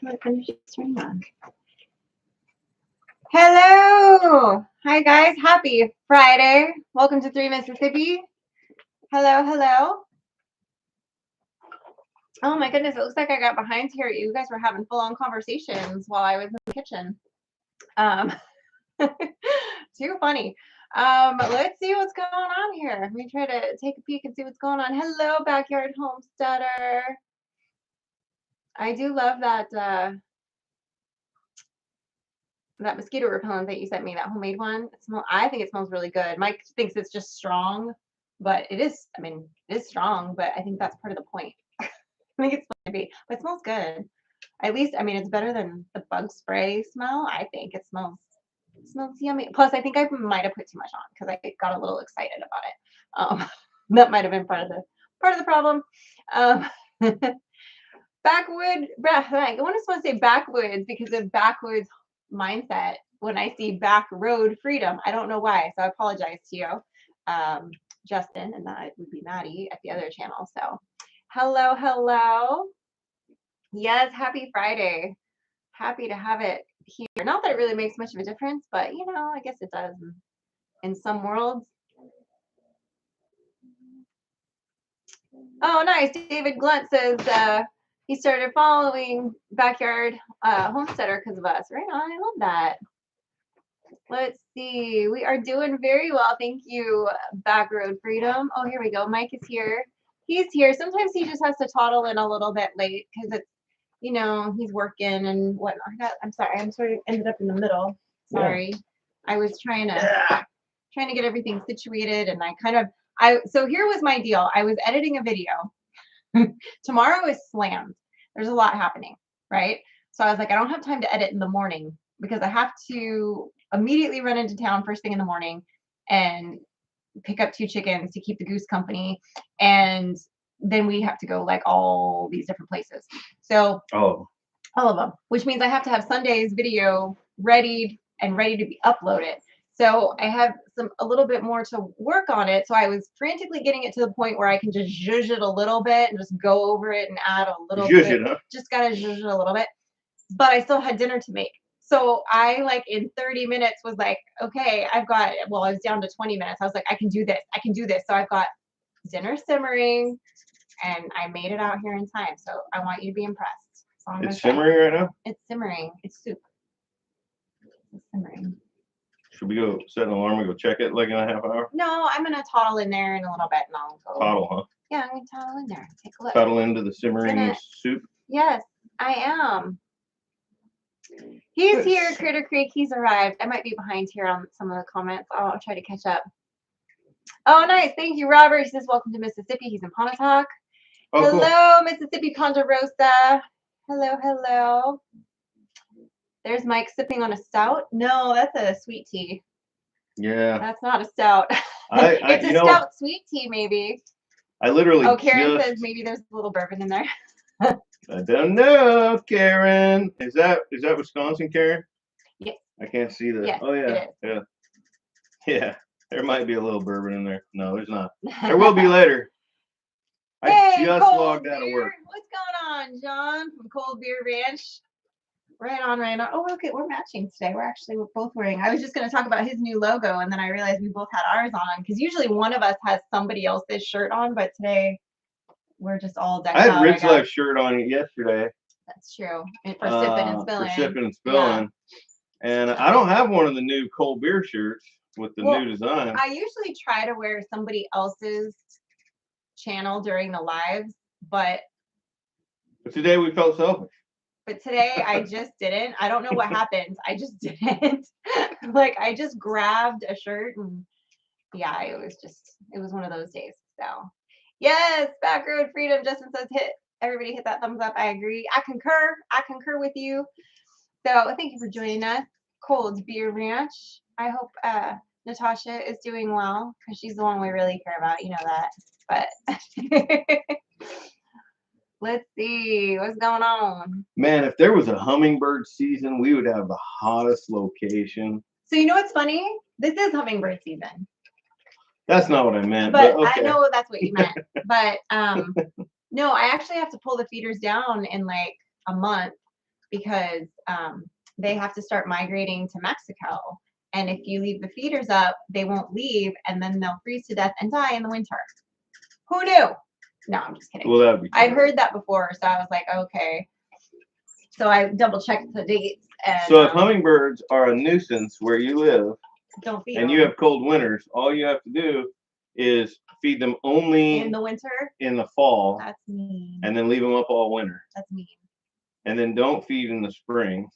My energy is turning on. Hello! Hi guys, happy Friday. Welcome to 3 Mississippi. Hello, hello. Oh my goodness, it looks like I got behind here. You guys were having full-on conversations while I was in the kitchen. Too funny. Let's see what's going on here. Let me try to take a peek and see what's going on. Hello, Backyard Homesteader. I do love that that mosquito repellent that you sent me, that homemade one. I think it smells really good. Mike thinks it's just strong, but it is, I mean, it is strong, but I think that's part of the point. I think it's supposed to be, but it smells good. At least, I mean, it's better than the bug spray smell. I think it smells yummy. Plus, I think I might have put too much on because I got a little excited about it. That might have been part of the problem. Backwood, I just want to say backwoods because of backwoods mindset when I see back road freedom. I don't know why, so I apologize to you, Justin, and that would be Maddie at the other channel. So hello, hello. Yes, happy Friday. Happy to have it here. Not that it really makes much of a difference, but you know, I guess it does in some worlds. Oh, nice. David Glunt says he started following Backyard Homesteader because of us. Right on. I love that. Let's see. We are doing very well. Thank you, Back Road Freedom. Oh, here we go. Mike is here. He's here. Sometimes he just has to toddle in a little bit late because it's, you know, he's working and whatnot. I'm sorry. I'm sort of ended up in the middle. Sorry. Yeah. I was trying to get everything situated, and so here was my deal. I was editing a video. Tomorrow is slammed. There's a lot happening, right? So I was like, I don't have time to edit in the morning because I have to immediately run into town first thing in the morning and pick up 2 chickens to keep the goose company. And then we have to go like all these different places. So all of them, which means I have to have Sunday's video ready to be uploaded. So I have a little bit more to work on it. So I was frantically getting it to the point where I can just zhuzh it a little bit and just go over it and add a little bit. Just gotta zhuzh it a little bit. But I still had dinner to make. So I in 30 minutes was like, okay, I was down to 20 minutes. I was like, I can do this. So I've got dinner simmering and I made it out here in time. So I want you to be impressed. So it's simmering right now? It's simmering. It's soup. It's simmering. Should we go set an alarm and go check it like in a half hour? No, I'm going to toddle in there in a little bit and I'll go. Toddle, huh? Yeah, I'm going to toddle in there. Take a look. Toddle into the simmering soup? Yes, I am. He's here, Critter Creek. He's arrived. I might be behind here on some of the comments. I'll try to catch up. Oh, nice. Thank you, Robert. He says, welcome to Mississippi. He's in Pontotoc. Oh, hello, cool. Mississippi Ponderosa. Hello, hello. There's Mike sipping on a stout. No, that's a sweet tea. Yeah. That's not a stout. It's a stout sweet tea, maybe. I literally. Oh, Karen says maybe there's a little bourbon in there. I don't know, Karen. Is that Wisconsin, Karen? Yes. I can't see the. Yes, oh yeah, yeah. There might be a little bourbon in there. No, there's not. There will be later. I just logged out of work. What's going on, John from Cold Beer Ranch? Right on, right on. Oh, okay, we're matching today. We're both wearing. I was just going to talk about his new logo, and then I realized we both had ours on because usually one of us has somebody else's shirt on, but today we're just all decked out. I had Ridge Life shirt on yesterday. That's true. And for sipping and spilling. For sipping and spilling. Yeah. And I don't have one of the new cold beer shirts with the new design. I usually try to wear somebody else's channel during the lives, but today we felt selfish. But today I just didn't. I don't know what happened. I just didn't. I just grabbed a shirt and yeah, it was one of those days. So yes, Back Road Freedom. Justin says everybody hit that thumbs up. I agree. I concur with you. So thank you for joining us. Cold Beer Ranch. I hope Natasha is doing well because she's the one we really care about. You know that. But let's see what's going on. Man, if there was a hummingbird season, we would have the hottest location. So you know what's funny? This is hummingbird season. That's not what I meant. But okay. I know that's what you meant. But no, I actually have to pull the feeders down in like a month because they have to start migrating to Mexico. And if you leave the feeders up, they won't leave, and then they'll freeze to death and die in the winter. Who knew? No, I'm just kidding. Well, that would be I've heard that before, so I was like, okay. So I double checked the dates. And, so if hummingbirds are a nuisance where you live, don't feed and them. you have cold winters, all you have to do is feed them only in the winter. In the fall. That's mean. And then leave them up all winter. That's mean. And then don't feed in the spring.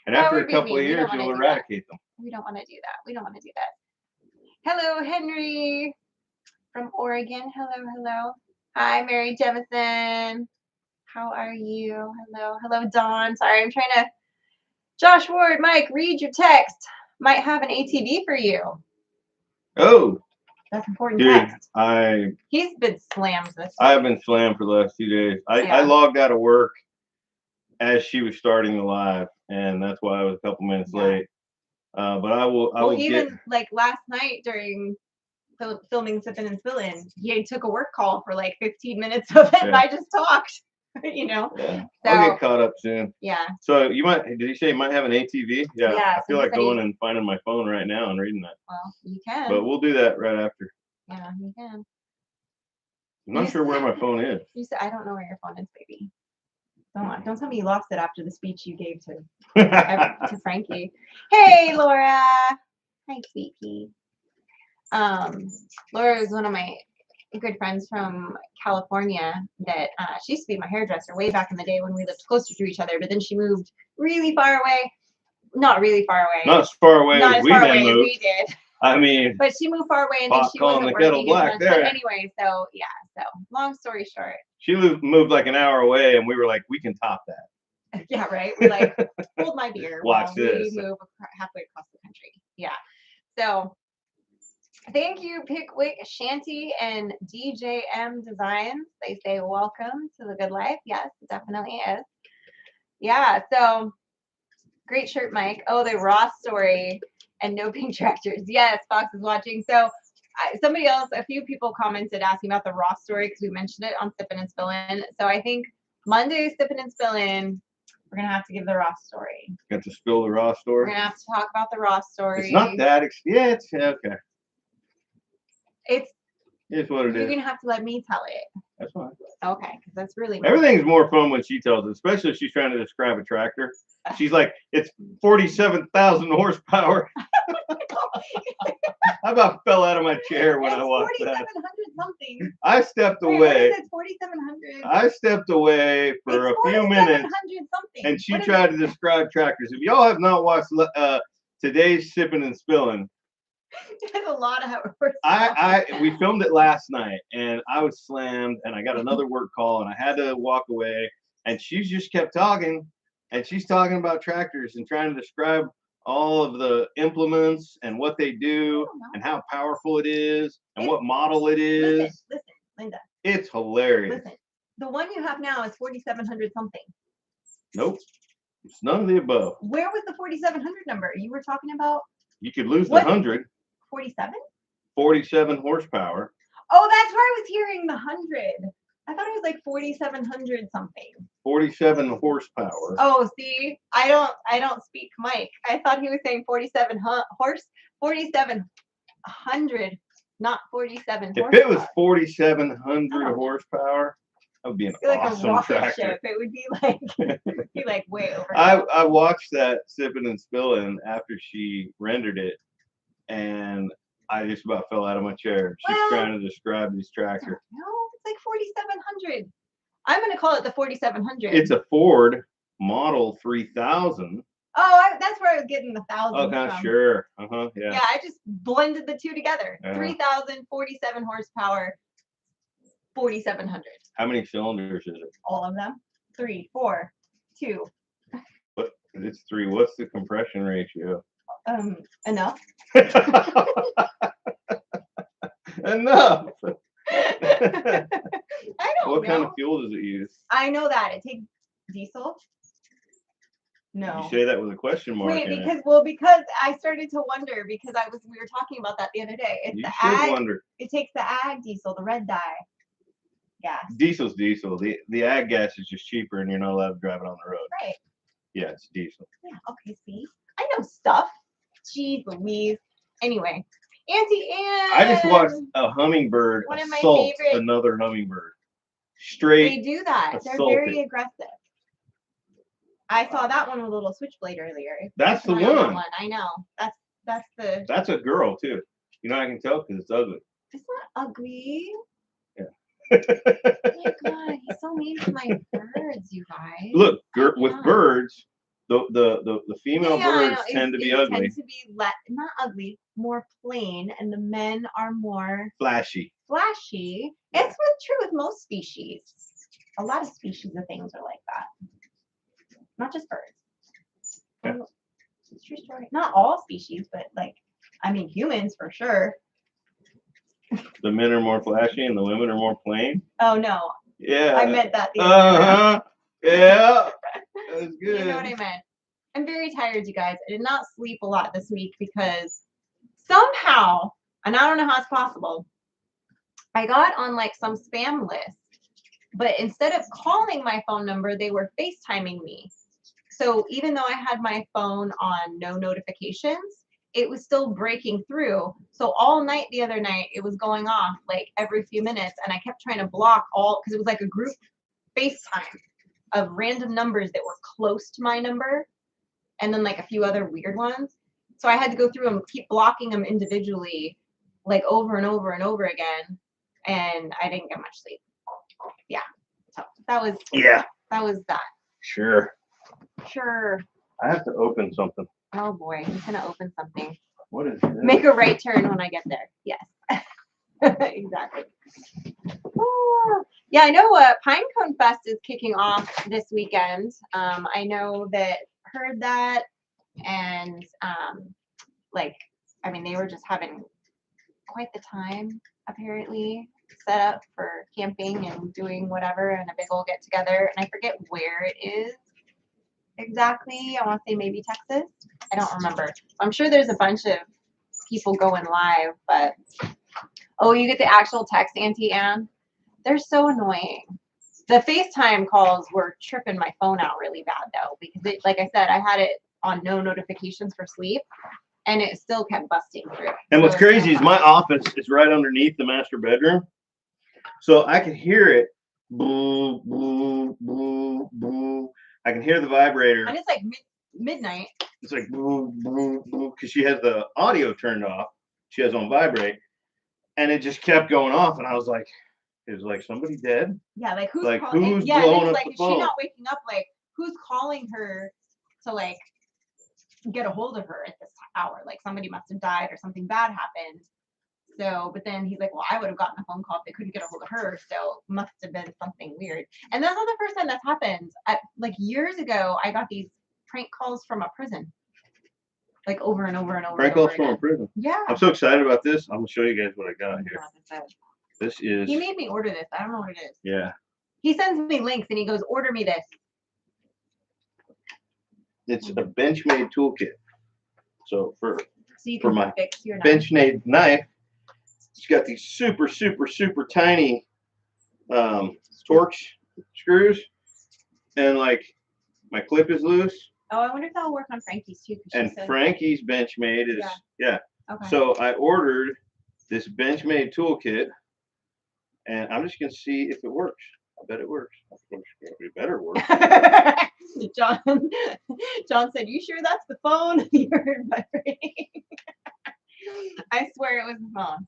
And That after would a be couple mean. of years, you'll eradicate them. We don't want to do that. We don't want to do that. Hello, Henry from Oregon. Hello, hello. Hi, Mary Jemison. How are you? Hello, hello, Dawn. Sorry, I'm trying to. Josh Ward, Mike, read your text. Might have an ATV for you. Oh, that's important. Dude, text. He's been slammed this week. I've been slammed for the last 2 days. I logged out of work as she was starting the live, and that's why I was a couple minutes late. But I will even like last night during filming Sippin' and Spillin', he took a work call for like 15 minutes of it, and I just talked. You know. Yeah. So, I'll get caught up soon. Yeah. So did you say you might have an ATV? Yeah. I feel like going and finding my phone right now and reading that. Well, you can. But we'll do that right after. Yeah, you can. I'm not sure where my phone is. You said I don't know where your phone is, baby. Don't tell me you lost it after the speech you gave to Frankie. Hey, Laura. Hi, sweet pea. Laura is one of my good friends from California that she used to be my hairdresser way back in the day when we lived closer to each other, but then she moved really far away. Not really far away. Not as far away as we did. I mean, but she moved far away and then she wasn't working as much. But anyway, so long story short. She moved like an hour away and we were like, we can top that. Yeah, right. We're like, hold my beer. Watch this. We move halfway across the country. Yeah. So thank you, Pickwick, Shanty, and DJM Designs. They say welcome to the good life. Yes, it definitely is. Yeah, so great shirt, Mike. Oh, the Ross story and no pink tractors. Yes, Fox is watching. So a few people commented asking about the Ross story because we mentioned it on Sippin' and Spillin'. So I think Monday's Sippin' and Spillin', we're going to have to give the Ross story. Got to spill the Ross story? We're going to have to talk about the Ross story. It's not that, it's okay. It's what it is. You're going to have to let me tell it. That's fine. Okay, because that's really everything's more fun when she tells it, especially if she's trying to describe a tractor. She's like, it's 47,000 horsepower. I about fell out of my chair when I watched that. 4,700 something. I stepped away. What is it, 4,700? I stepped away for a few minutes, and she tried to describe tractors. If y'all have not watched today's Sippin' and Spillin', there's a lot of horsepower. We filmed it last night, and I was slammed, and I got another work call, and I had to walk away. And she just kept talking, and she's talking about tractors and trying to describe all of the implements and what they do and how powerful it is and what model it is. Listen, Linda. It's hilarious. Listen, the one you have now is 4,700 something. Nope, it's none of the above. Where was the 4,700 number you were talking about? You could lose the 100. 47? 47 horsepower. Oh, that's where I was hearing the 100. I thought it was like 4,700 something. 47 horsepower. Oh, see, I don't speak Mike. I thought he was saying 4,700, not 47 horsepower. If it was 4,700 horsepower, that would be an awesome like a tractor. Ship. It would be like way over. I watched that Sippin' and Spillin' after she rendered it, and I just about fell out of my chair. She's trying to describe this tractor. No, it's like 4,700. I'm going to call it the 4,700. It's a Ford Model 3000. Oh, that's where I was getting the 1,000 from. Sure. Yeah. Yeah, I just blended the two together. 3,000, 47 horsepower, 4,700. How many cylinders is it? All of them. 3, 4, 2. But it's 3. What's the compression ratio? Enough. Enough. I don't know. What kind of fuel does it use? I know that. It takes diesel. No. You say that with a question mark. Wait, because I started to wonder because we were talking about that the other day. It's the ag. Wonder. It takes the ag diesel, the red dye gas. Diesel's diesel. The ag gas is just cheaper, and you're not allowed to drive it on the road. Right. Yeah, it's decent. Yeah, okay, see? I know stuff. Jeez Louise. Anyway, Auntie Anne. I just watched a hummingbird One of my assault favorite. another hummingbird. Straight. They do that. They're very aggressive. I saw that one with a little switchblade earlier. That's the That one. I know. That's the. That's a girl too. You know I can tell because it's ugly. It's not ugly. Yeah. Oh my God, he's so mean to my birds, you guys. Look, with birds, the female birds tend to be ugly. Tend to be not ugly, more plain, and the men are more flashy. Flashy. Yeah. It's true with most species. A lot of species of things are like that. Not just birds. Yeah. It's a true story. Not all species, but humans for sure. The men are more flashy and the women are more plain. Oh no. Yeah. I meant that the other way around. Yeah. That's good. You know what I meant. I'm very tired, you guys. I did not sleep a lot this week because somehow, and I don't know how it's possible, I got on some spam list, but instead of calling my phone number, they were FaceTiming me. So even though I had my phone on no notifications, it was still breaking through. So all night the other night, it was going off every few minutes, and I kept trying to block because it was like a group FaceTime of random numbers that were close to my number, and then a few other weird ones. So I had to go through and keep blocking them individually, over and over and over again, and I didn't get much sleep. Yeah. So that was that. Sure. I have to open something. Oh boy, he's gonna open something. What is this? Make a right turn when I get there. Yes. Exactly. Oh. Yeah, I know Pinecone Fest is kicking off this weekend. I know that heard that, and they were just having quite the time apparently, set up for camping and doing whatever and a big old get together. And I forget where it is exactly. I want to say maybe Texas. I don't remember. I'm sure there's a bunch of people going live, but oh, you get the actual text, Auntie Anne? They're so annoying. The FaceTime calls were tripping my phone out really bad though, because it, like I said, I had it on no notifications for sleep, and it still kept busting through. And what's crazy is my office is right underneath the master bedroom, so I can hear it. Boo, boo, boo, boo. I can hear the vibrator. And it's midnight. It's boo, boo, boo, because she has the audio turned off. She has on vibrate, and it just kept going off. And I was like, "Is somebody dead?" Yeah, who's calling? Who's blowing up the phone? Is she not waking up? Who's calling her to get a hold of her at this hour? Somebody must have died or something bad happened. So, but then he's like, well, I would have gotten a phone call if they couldn't get a hold of her. So must have been something weird. And that's not the first time that's happened. Years ago, I got these prank calls from a prison. Over and over and over. Prank calls from a prison. Yeah. I'm so excited about this. I'm gonna show you guys what I got here. This is. He made me order this. I don't know what it is. Yeah. He sends me links and he goes, order me this. It's a Benchmade Tool Kit. So for you can my fix your Benchmade knife, it's got these super tiny Torx screws, and my clip is loose. Oh, I wonder if that'll work on Frankie's too. And Frankie's Benchmade is yeah. Okay. So I ordered this Benchmade Tool Kit, and I'm just gonna see if it works. I bet it works. It better work. John said, "You sure that's the phone?" You heard vibrating. I swear it was the phone.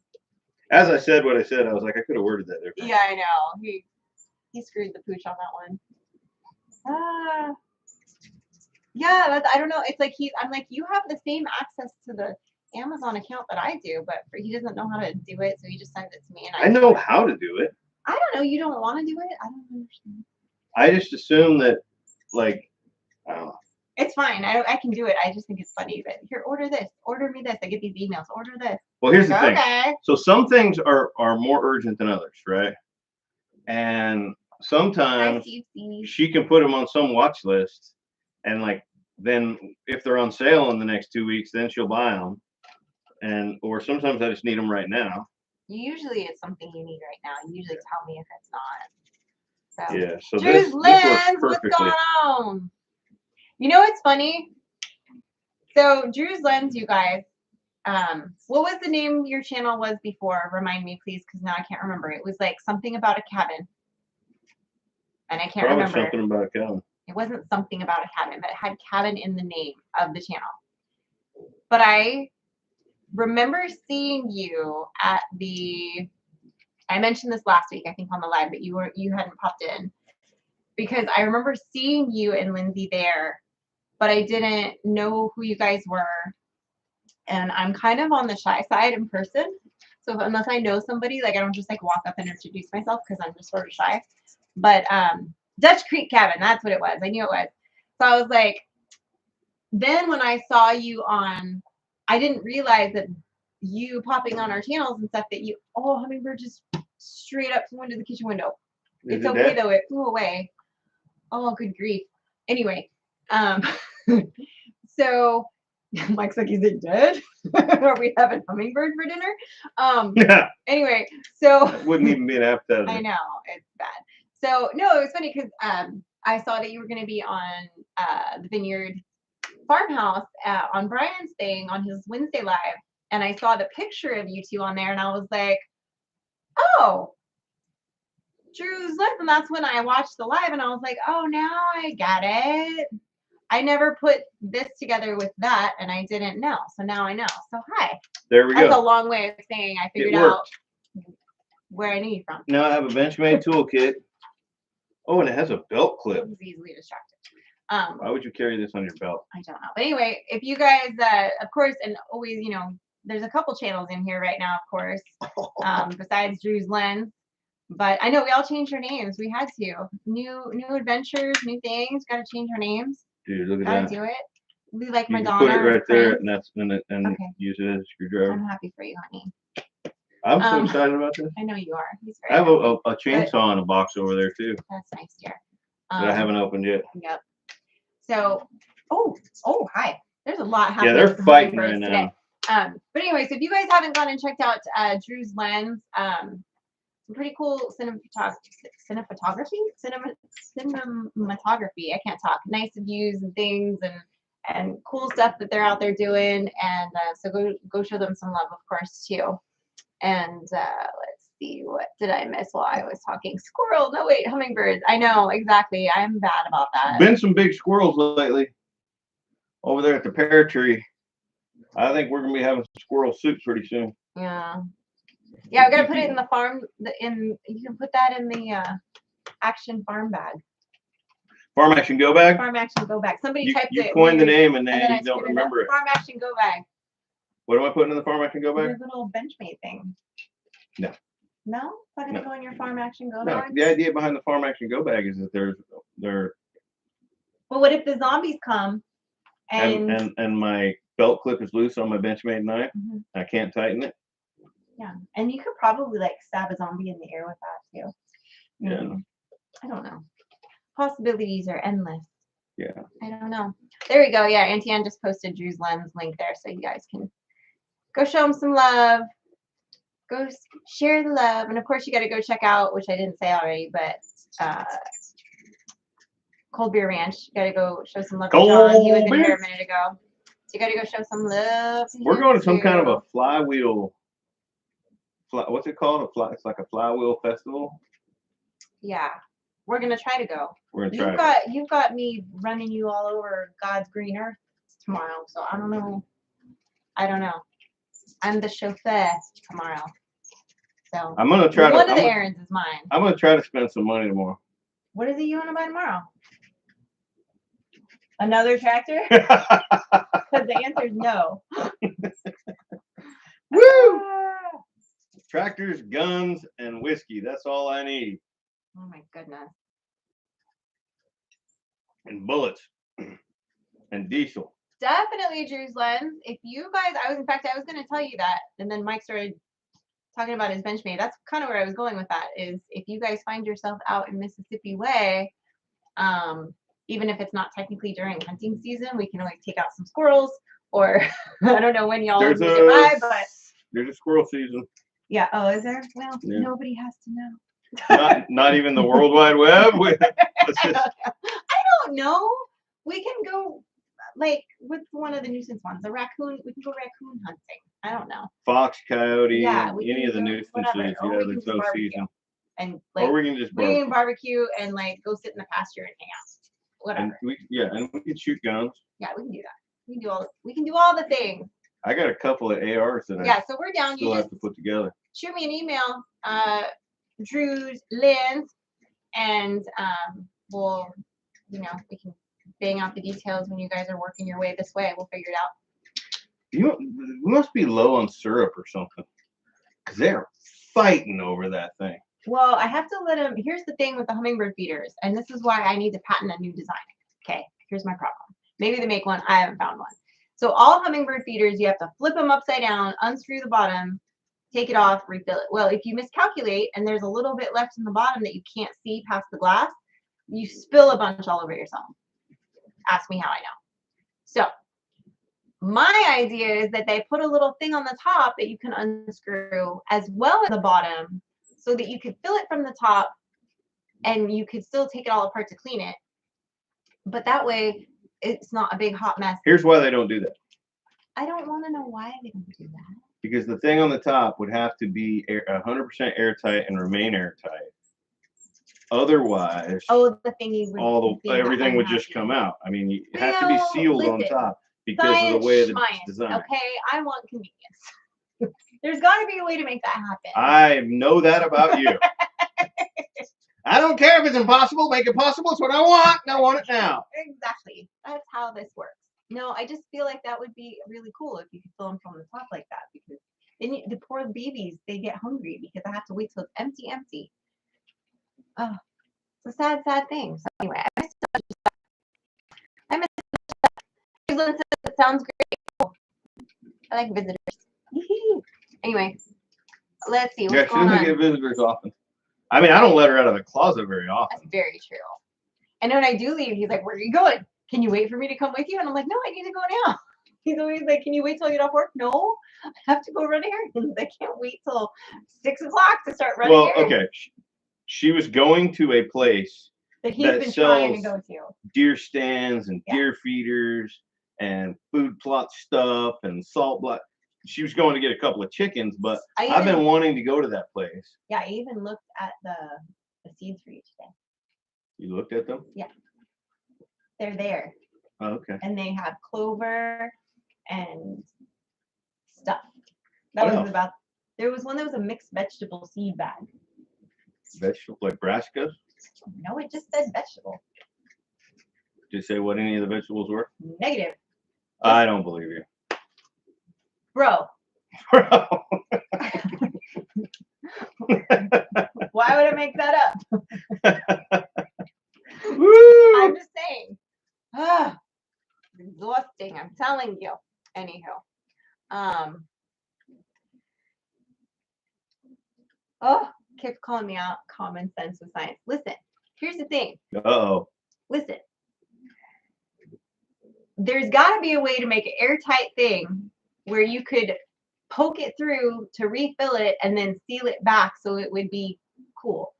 As I said what I said, I was like, I could have worded that different. Yeah, I know. He screwed the pooch on that one. Yeah, I don't know. It's I'm like, you have the same access to the Amazon account that I do, but he doesn't know how to do it, so he just sends it to me. And I know how to do it. I don't know. You don't want to do it? I don't understand. I just assume that, I don't know. It's fine. I can do it. I just think it's funny that here, order this, order me this. I get these emails. Order this. Well, here's the thing. So some things are more urgent than others, right? And sometimes she can put them on some watch list, and then if they're on sale in the next 2 weeks, then she'll buy them. Or sometimes I just need them right now. Usually it's something you need right now. You usually tell me if it's not. So yeah. So Drew's this works perfectly. What's going on? You know what's funny? So Drew's Lens, you guys. What was the name your channel was before? Remind me, please, because now I can't remember. It was like something about a cabin, and I can't Probably remember. something about a cabin. It wasn't something about a cabin, but it had cabin in the name of the channel. But I remember seeing you at the. I mentioned this last week, I think, on the live, but you hadn't popped in because I remember seeing you and Lindsay there, but I didn't know who you guys were. And I'm kind of on the shy side in person. So unless I know somebody, like I don't just like walk up and introduce myself because I'm just sort of shy. But Dutch Creek Cabin, that's what it was. I knew it was. So I was like, then when I saw you on, I didn't realize that you popping on our channels and stuff that you, oh, hummingbird just straight up flew into the kitchen window. It's okay though, it flew away. Oh, good grief. Anyway, so Mike's like, is it dead? Are we having hummingbird for dinner? Anyway, so it wouldn't even be an appetizer. I know, it's bad. So no, it was funny because I saw that you were going to be on the Vineyard Farmhouse on Brian's thing on his Wednesday live, and I saw the picture of you two on there, and I was like, oh, Drew's Lens, and that's when I watched the live, and I was like, oh, now I get it. I never put this together with that, and I didn't know. So now I know. So hi. There we go. That's a long way of saying I figured out where I knew you from. Now I have a Benchmade Tool Kit. Oh, and it has a belt clip. I was easily distracted. Why would you carry this on your belt? I don't know. But anyway, if you guys, of course, and always, you know, there's a couple channels in here right now, of course, besides Drew's Lens. But I know we all changed our names. We had to. New adventures, new things. Got to change our names. Dude, look at Gotta that. do it. We like You Madonna. can put it right there, Friends. and that's and Okay. use it as a screwdriver. I'm happy for you, honey. I'm so excited about this. I know you are. He's I have very a chainsaw in a box over there too That's nice, dear. that I haven't opened yet. Yep. So, oh, hi. There's a lot happening. Yeah, they're fighting right now. But anyway, so if you guys haven't gone and checked out Drew's Lens, some pretty cool cinematography. I can't talk. Nice views and things and cool stuff that they're out there doing. And so go show them some love, of course, too. And let's see, what did I miss while I was talking? Squirrel. No, wait, hummingbirds. I know, exactly. I'm bad about that. Been some big squirrels lately over there at the pear tree. I think we're gonna be having some squirrel soup pretty soon. Yeah. Yeah, we gotta put it in the farm. You can put that in the Action Farm bag. Farm Action Go Bag. Farm Action Go Bag. Somebody typed it. You coined the name and then then I you don't screwed remember it. Farm Action Go Bag. What am I putting in the Farm Action Go Bag? Your little Benchmade thing. No. No? It's not gonna go in your Farm Action Go No. Bag? The idea behind the Farm Action Go Bag is that they're. Well, what if the zombies come and my belt clip is loose on my Benchmade knife? I can't tighten it. Yeah, and you could probably like stab a zombie in the ear with that too. Yeah. I don't know. Possibilities are endless. Yeah. I don't know. There we go. Yeah, Auntie Ann just posted Drew's Lens link there, so you guys can go show him some love. Go share the love, and of course you got to go check out, which I didn't say already, but Cold Beer Ranch. You got to go show some love to John. He was in here a minute ago, so you got to go show some love. We're going to some kind of a flywheel. What's it called? It's like a flywheel festival. Yeah, we're gonna try to go. We're gonna try. You've got me running you all over God's green earth tomorrow, so I don't know. I'm the chauffeur tomorrow, so I'm gonna try. One of the errands is mine. I'm gonna try to spend some money tomorrow. What is it you want to buy tomorrow? Another tractor? Because the answer is no. Woo! Tractors, guns, and whiskey. That's all I need. Oh my goodness. And bullets. And diesel. Definitely Drew's Lens. If you guys, I was going to tell you that, and then Mike started talking about his Benchmade. That's kind of where I was going with that, is if you guys find yourself out in Mississippi Way, even if it's not technically during hunting season, we can always take out some squirrels, or I don't know when y'all will get by, but there's a squirrel season. Yeah. Oh, is there? Well, yeah. Nobody has to know. Not even the World Wide Web. I don't know. We can go like what's one of the nuisance ones? The raccoon. We can go raccoon hunting. I don't know. Fox, coyote, Yeah, we any can of the go nuisances. whatever, or Yeah, we can that's just no barbecue season. and like Or we can just we can barbecue and like go sit in the pasture and hang out. and Whatever. and we can shoot guns. Yeah, we can do that. We can do all the things. I got a couple of ARs that Yeah, so we're down. still You have just to put together. shoot me an email, Drew's Lynn's, and we'll, we can bang out the details when you guys are working your way this way. We'll figure it out. We must be low on syrup or something, because they're fighting over that thing. Well, I have to let them. Here's the thing with the hummingbird feeders, and this is why I need to patent a new design. Okay, here's my problem. Maybe they make one. I haven't found one. So all hummingbird feeders, you have to flip them upside down, unscrew the bottom, take it off, refill it. Well, if you miscalculate and there's a little bit left in the bottom that you can't see past the glass, you spill a bunch all over yourself. Ask me how I know. So my idea is that they put a little thing on the top that you can unscrew as well as the bottom so that you could fill it from the top and you could still take it all apart to clean it. But that way it's not a big hot mess. Here's why they don't do that. I don't want to know why they don't do that. Because the thing on the top would have to be 100% airtight and remain airtight. Otherwise, the thingy would everything would just come out. I mean, you have to be sealed on top because of the way that it's designed. Okay, I want convenience. There's got to be a way to make that happen. I know that about you. I don't care if it's impossible. Make it possible. It's what I want. And I want it now. Exactly. That's how this works. No, I just feel like that would be really cool if you could fill them from the top like that, because then the poor babies, they get hungry because I have to wait till it's empty. Oh, it's a sad thing. So anyway, I miss it sounds great. I like visitors. Anyway, let's see. Yeah, she doesn't get visitors often. I mean, I don't let her out of the closet very often. That's very true. And when I do leave, he's like, "Where are you going? Can you wait for me to come with you?" And I'm like, "No, I need to go now." He's always like, "Can you wait till I get off work?" No, I have to go run errands. I can't wait till 6 o'clock to start running errands. Okay. She was going to a place that he's been trying to go to. Deer stands and deer feeders and food plot stuff and salt block. She was going to get a couple of chickens, but I've been wanting to go to that place. Yeah, I even looked at the seeds for you today. You looked at them? Yeah. They're there. Oh, okay. And they have clover and stuff. There was one that was a mixed vegetable seed bag. Vegetable, like brassicas? No, it just said vegetable. Did it say what any of the vegetables were? Negative. I don't believe you. Bro. Why would I make that up? I'm just saying. Exhausting, I'm telling you. Anywho. Kip's calling me out. Common sense with science. Listen, here's the thing. Listen. There's got to be a way to make an airtight thing where you could poke it through to refill it and then seal it back so it would be cool.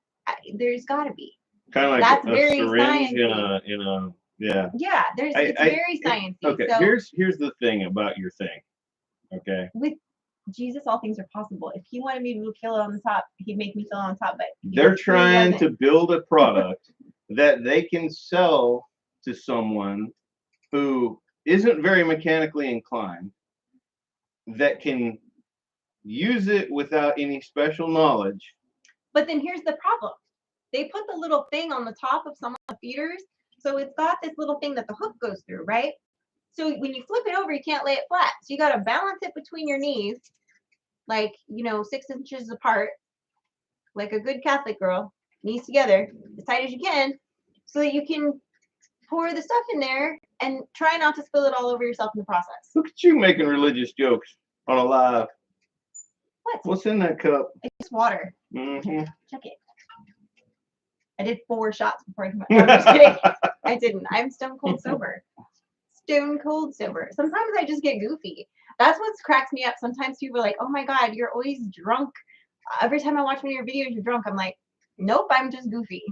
There's got to be. Kind of like that's a very syringe in a yeah. Yeah, it's very sciencey. Okay, so, here's the thing about your thing. Okay. With Jesus, all things are possible. If he wanted me to kill it on the top, he'd make me fill it on top. But they're trying to build a product that they can sell to someone who isn't very mechanically inclined, that can use it without any special knowledge. But then here's the problem. They put the little thing on the top of some of the feeders. So it's got this little thing that the hook goes through, right? So when you flip it over, you can't lay it flat. So you got to balance it between your knees, like, 6 inches apart, like a good Catholic girl, knees together, as tight as you can, so that you can pour the stuff in there and try not to spill it all over yourself in the process. Look at you making religious jokes on a live. What? What's in that cup? It's just water. Mm-hmm. Check it. I did 4 shots before I came out. No, I'm just kidding. I didn't. I'm stone cold sober. Stone cold sober. Sometimes I just get goofy. That's what cracks me up. Sometimes people are like, "Oh my God, you're always drunk. Every time I watch one of your videos, you're drunk." I'm like, "Nope, I'm just goofy."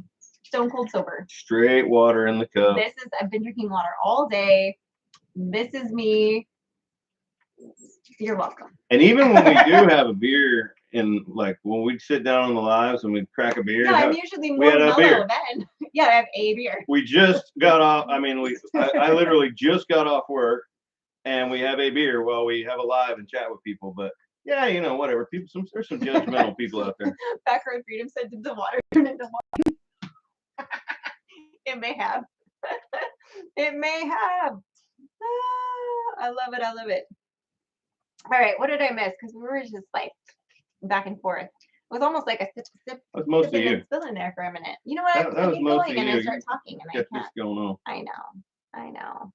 stone cold sober. Straight water in the cup. I've been drinking water all day. This is me. You're welcome. And even when we do have a beer, in like when we'd sit down on the lives and we'd crack a beer. Yeah, I'm usually more mellow then. Yeah, I have a beer. We just got off. I mean, I literally just got off work, and we have a beer while we have a live and chat with people. But yeah, you know, whatever. People, there's some judgmental people out there. Backroad Freedom said, "Did the water turn into wine?" It may have. It may have. Ah, I love it. I love it. All right, what did I miss? Because we were just like back and forth. It was almost like a sip. That was mostly you. Still in there for a minute. You know what? That was I keep mostly going you. and I start talking and I can't. This going on. I know.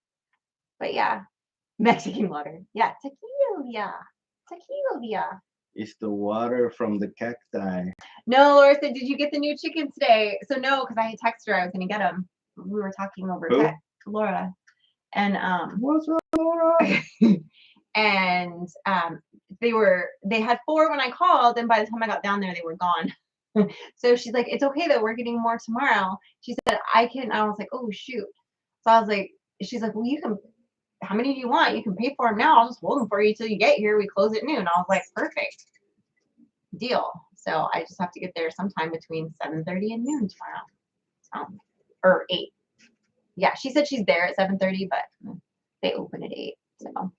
But yeah, Mexican water. Yeah, tequila. It's the water from the cacti. No, Laura said, did you get the new chickens today? So no, because I had texted her I was going to get them. We were talking over text, Laura. And what's up, Laura? And they had 4 when I called, and by the time I got down there, they were gone. So she's like, it's okay though, we're getting more tomorrow. She said, I was like, oh shoot. So I was like, she's like, well, you can, how many do you want? You can pay for them now. I'll just hold them for you till you get here. We close at noon. I was like, perfect deal. So I just have to get there sometime between 7:30 and noon tomorrow. Or 8. Yeah, she said she's there at 7:30, but they open at 8. So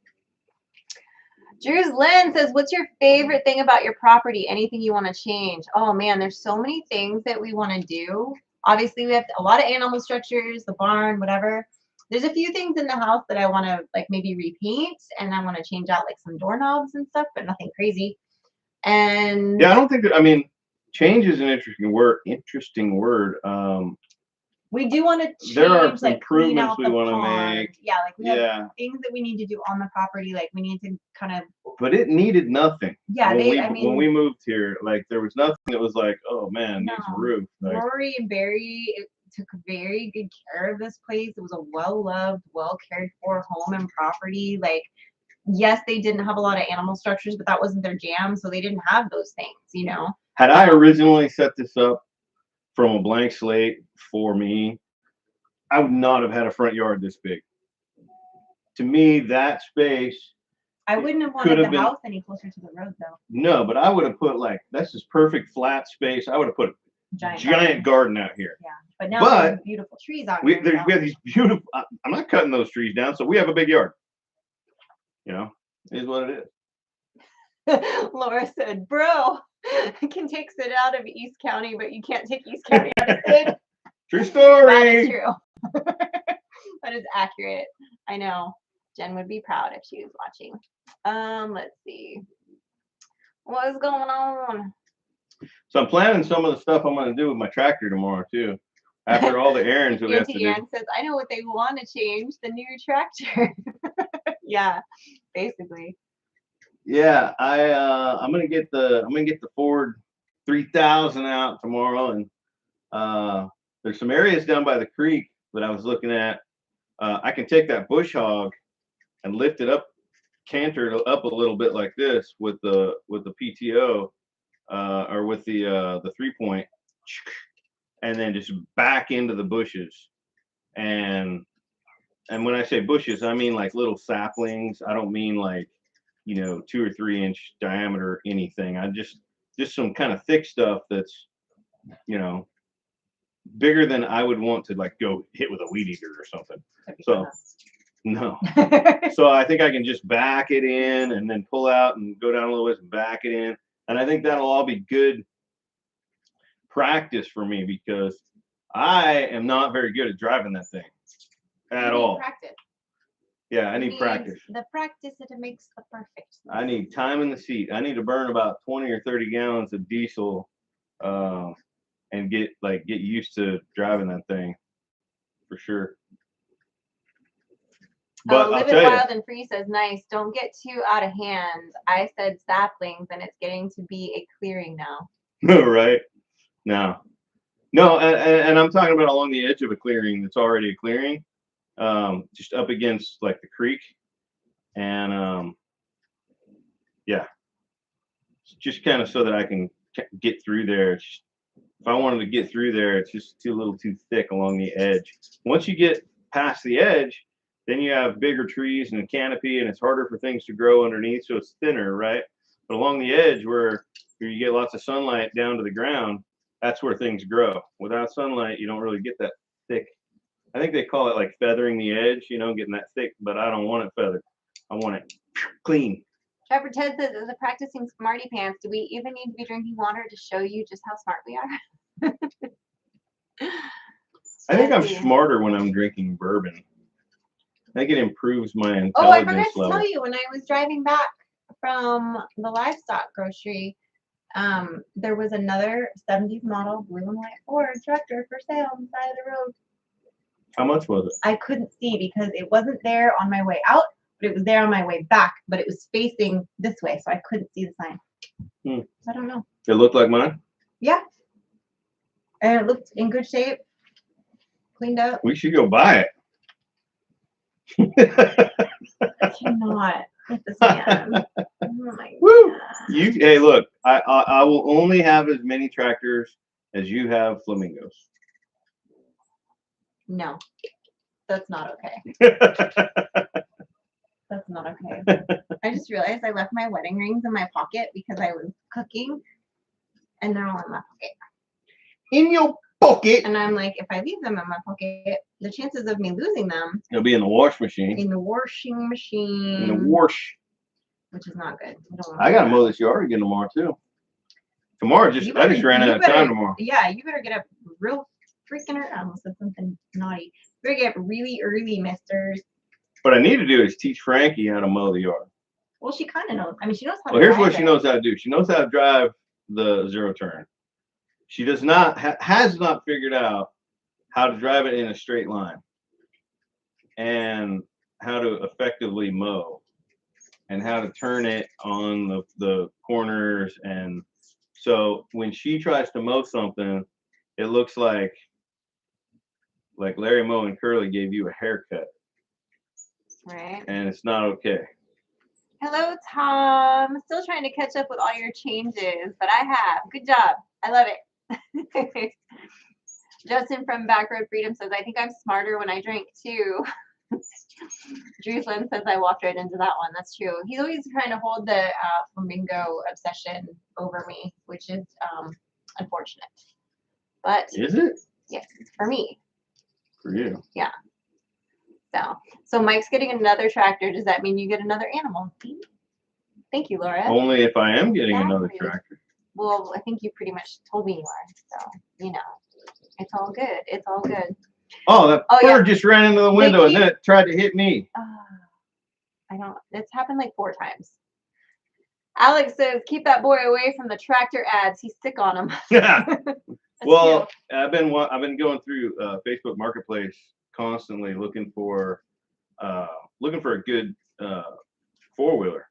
Drew's Lynn says, what's your favorite thing about your property? Anything you want to change? Oh man, there's so many things that we want to do. Obviously, we have a lot of animal structures, the barn, whatever. There's a few things in the house that I want to like maybe repaint, and I want to change out like some doorknobs and stuff, but nothing crazy. And yeah, I don't think that, I mean, change is an interesting word. We do want to change, there are some like clean out improvements we want to make. Yeah, like we have things that we need to do on the property. Like we need to kind of. But it needed nothing. Yeah, when we moved here, like there was nothing that was like, oh man, needs a roof. Like, Rory and Barry took very good care of this place. It was a well-loved, well-cared for home and property. Like, yes, they didn't have a lot of animal structures, but that wasn't their jam, so they didn't have those things, you know. Had I originally set this up from a blank slate for me, I would not have had a front yard this big. To me, that space. I wouldn't have wanted the house any closer to the road, though. No, but I would have put like, that's this perfect flat space. I would have put a giant garden out here. Yeah, but now there's beautiful trees out here. We have these beautiful. I'm not cutting those trees down, so we have a big yard. You know, it is what it is. Laura said, bro, I can take Sid out of East County, but you can't take East County out of Sid. True story. That is true. That is accurate. I know. Jen would be proud if she was watching. Let's see. What is going on? So I'm planning some of the stuff I'm going to do with my tractor tomorrow too. After all the errands that we have to do. Aaron says, I know what they want to change, the new tractor. Yeah, basically. Yeah, I'm gonna get the Ford 3000 out tomorrow, and there's some areas down by the creek that I was looking at. I can take that bush hog and lift it up, canter it up a little bit like this with the PTO or with the 3-point, and then just back into the bushes. And when I say bushes, I mean like little saplings. I don't mean like, you know, 2 or 3 inch diameter anything. I just some kind of thick stuff that's, you know, bigger than I would want to like go hit with a weed eater or something. So no. So I think I can just back it in and then pull out and go down a little ways and back it in. And I think that'll all be good practice for me because I am not very good at driving that thing at all. Practice. Yeah, I need practice. The practice that makes the perfect. I need time in the seat. I need to burn about 20 or 30 gallons of diesel and get used to driving that thing for sure. But Live It Wild and Free says, nice. Don't get too out of hand. I said saplings and it's getting to be a clearing now. Right? No, and I'm talking about along the edge of a clearing that's already a clearing. Just up against like the creek, and yeah, just kind of so that I can get through there. if I wanted to get through there, it's just a little too thick along the edge. Once you get past the edge, then you have bigger trees and a canopy, and it's harder for things to grow underneath, so it's thinner, right? But along the edge, where you get lots of sunlight down to the ground, that's where things grow. Without sunlight, you don't really get that thick. I think they call it like feathering the edge, you know, getting that thick, but I don't want it feathered. I want it clean. Trevor Ted says, as a practicing smarty pants, do we even need to be drinking water to show you just how smart we are? I think I'm smarter when I'm drinking bourbon. I think it improves my intelligence Oh, I forgot to level. tell you, when I was driving back from the livestock grocery, there was another 70s model blue and white Ford tractor for sale on the side of the road. How much was it? I couldn't see because it wasn't there on my way out, but it was there on my way back, but it was facing this way, so I couldn't see the sign. I don't know. It looked like mine? Yeah. And it looked in good shape, cleaned up. We should go buy I cannot with this man. Oh my Woo! God. Hey, look, I will only have as many tractors as you have flamingos. No, that's not okay. That's not okay. I just realized I left my wedding rings in my pocket because I was cooking, and they're all in my pocket. In your pocket. And I'm like, if I leave them in my pocket, the chances of me losing them. It'll be in the wash machine. In the washing machine. In the wash. Which is not good. I gotta mow this yard again tomorrow too. Tomorrow, I just ran out of time tomorrow. Yeah, you better get up real freaking early. I almost said something naughty. You better get up really early, misters. What I need to do is teach Frankie how to mow the yard. Well, she kind of knows. I mean, she knows how Well, to here's drive what she knows how to do. She knows how to drive the zero turn. She does not, has not figured out how to drive it in a straight line and how to effectively mow and how to turn it on the corners. And so when she tries to mow something, it looks like Larry Moe and Curly gave you a haircut. Right. And it's not okay. Hello, Tom. Still trying to catch up with all your changes, but I have. Good job. I love it. Justin from Back Road Freedom says, I think I'm smarter when I drink too. Drewslin says I walked right into that one. That's true. He's always trying to hold the flamingo obsession over me, which is unfortunate. But is it? Yes, for me. For you. Yeah. So Mike's getting another tractor. Does that mean you get another animal? Thank you, Laura. Only if I am getting another tractor. Well, I think you pretty much told me you are. So, you know, it's all good. It's all good. Oh, that bird just ran into the window and then it tried to hit me. It's happened like 4 times. Alex says, keep that boy away from the tractor ads. He's sick on them. Yeah. Well, I've been going through Facebook Marketplace constantly looking for a good 4-wheeler.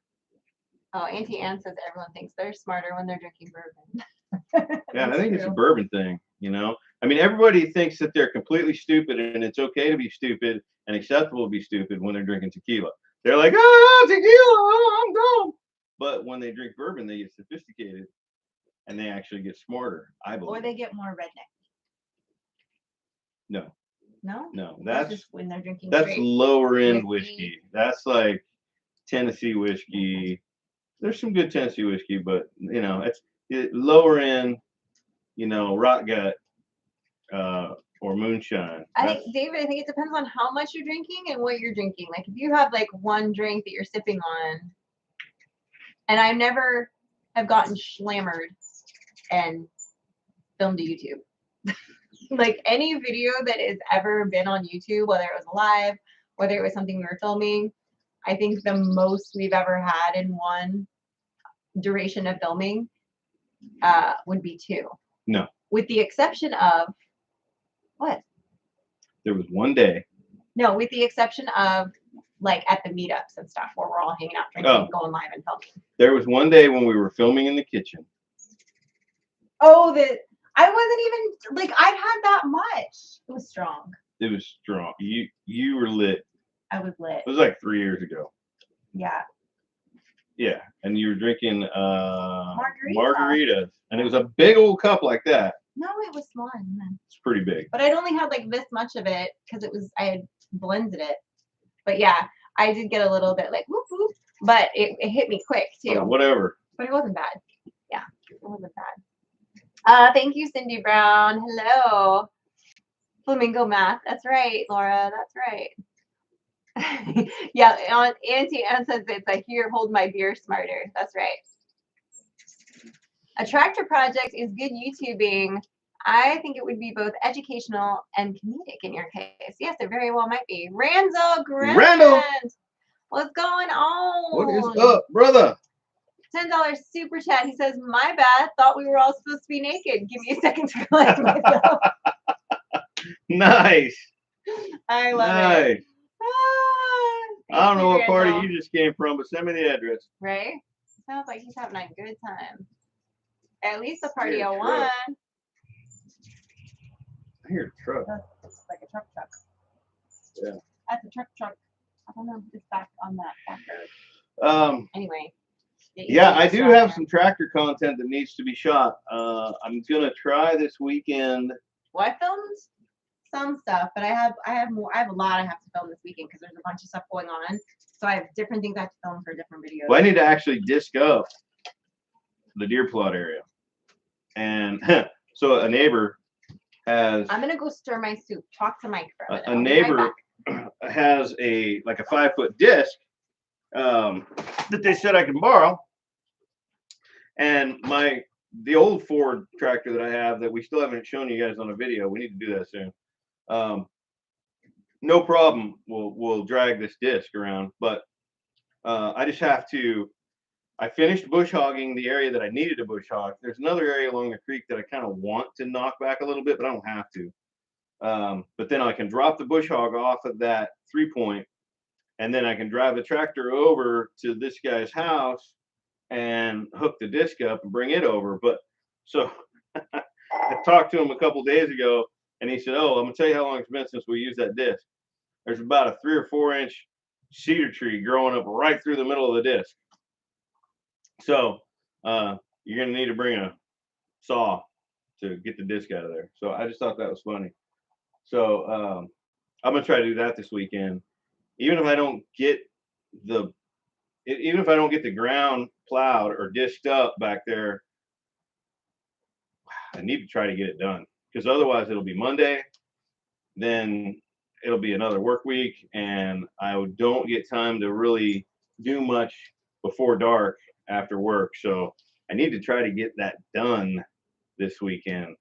Oh, Auntie Ann says everyone thinks they're smarter when they're drinking bourbon. Yeah, I think it's a bourbon thing, you know. I mean, everybody thinks that they're completely stupid and it's okay to be stupid and acceptable to be stupid when they're drinking tequila. They're like, tequila, I'm dumb. But when they drink bourbon, they get sophisticated and they actually get smarter, I believe. Or they get more redneck. No. No? No, that's just when they're drinking. That's lower end whiskey. That's like Tennessee whiskey. There's some good Tennessee whiskey, but you know, it's lower end, you know, rot gut or moonshine. I think, David, I think it depends on how much you're drinking and what you're drinking. Like if you have like one drink that you're sipping on, and I never have gotten schlammered and filmed to YouTube. Like any video that has ever been on YouTube, whether it was live, whether it was something we were filming, I think the most we've ever had in one duration of filming would be 2. No. With the exception of what? There was one day. No, with the exception of like at the meetups and stuff where we're all hanging out, drinking, going live and filming. There was one day when we were filming in the kitchen. Oh, I wasn't even like I'd had that much. It was strong. It was strong. You were lit. I was lit. It was like 3 years ago. Yeah. Yeah, and you were drinking margaritas, and it was a big old cup like that. No, it was smaller than that. It's pretty big. But I'd only had like this much of it because I had blended it. But yeah, I did get a little bit like whoop whoop, but it hit me quick too. Oh, whatever. But it wasn't bad. Yeah, it wasn't bad. Thank you, Cindy Brown. Hello. Flamingo math. That's right, Laura. That's right. Yeah, Auntie Anne says it's like, here, hold my beer smarter. That's right. A tractor project is good YouTubing. I think it would be both educational and comedic in your case. Yes, it very well might be. Randall Grant. Randall! What's going on? What is up, brother? $10 super chat. He says, my bad. Thought we were all supposed to be naked. Give me a second to collect myself. Nice. I love it. I don't know what party you just came from, but send me the address. Right? Sounds like he's having a good time. At least a party of one. I hear a truck. It's like a truck. Yeah. That's a truck. I don't know. It's back on that back road. Anyway. Yeah, I do have some tractor content that needs to be shot. I'm gonna try this weekend. Well, I filmed some stuff, but I have more. I have a lot I have to film this weekend because there's a bunch of stuff going on. So I have different things I have to film for different videos. Well, I need to actually disc up the deer plot area, and so a neighbor has. I'm gonna go stir my soup. Talk to Mike for a minute. A neighbor has a 5-foot disc that they said I can borrow, and the old Ford tractor that I have that we still haven't shown you guys on a video. We need to do that soon. No problem. We'll drag this disc around, but I just have to. I finished bush hogging the area that I needed to bush hog. There's another area along the creek that I kind of want to knock back a little bit, but I don't have to. But then I can drop the bush hog off of that 3-point, and then I can drive the tractor over to this guy's house and hook the disc up and bring it over. But so I talked to him a couple days ago, and he said, "Oh, I'm gonna tell you how long it's been since we used that disc. There's about a 3 or 4 inch cedar tree growing up right through the middle of the disc. So you're gonna need to bring a saw to get the disc out of there." So I just thought that was funny. So I'm gonna try to do that this weekend. Even if I don't get the ground plowed or disced up back there, I need to try to get it done, because otherwise it'll be Monday, then it'll be another work week, and I don't get time to really do much before dark after work. So I need to try to get that done this weekend,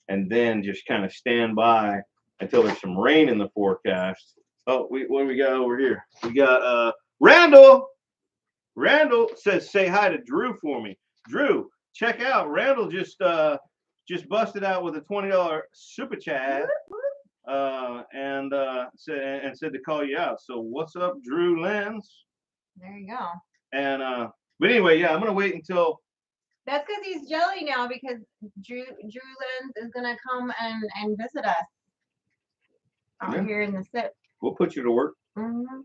and then just kind of stand by until there's some rain in the forecast. Oh, what do we got over here? We got Randall. Randall says, "Say hi to Drew for me." Drew, check out. Randall just busted out with a $20 super chat, and said to call you out. So what's up, Drew Lenz? There you go. And but anyway, yeah, I'm gonna wait until. That's because he's jelly now, because Drew Lenz is gonna come and visit us out here in the SIP. We'll put you to work. Mm-hmm.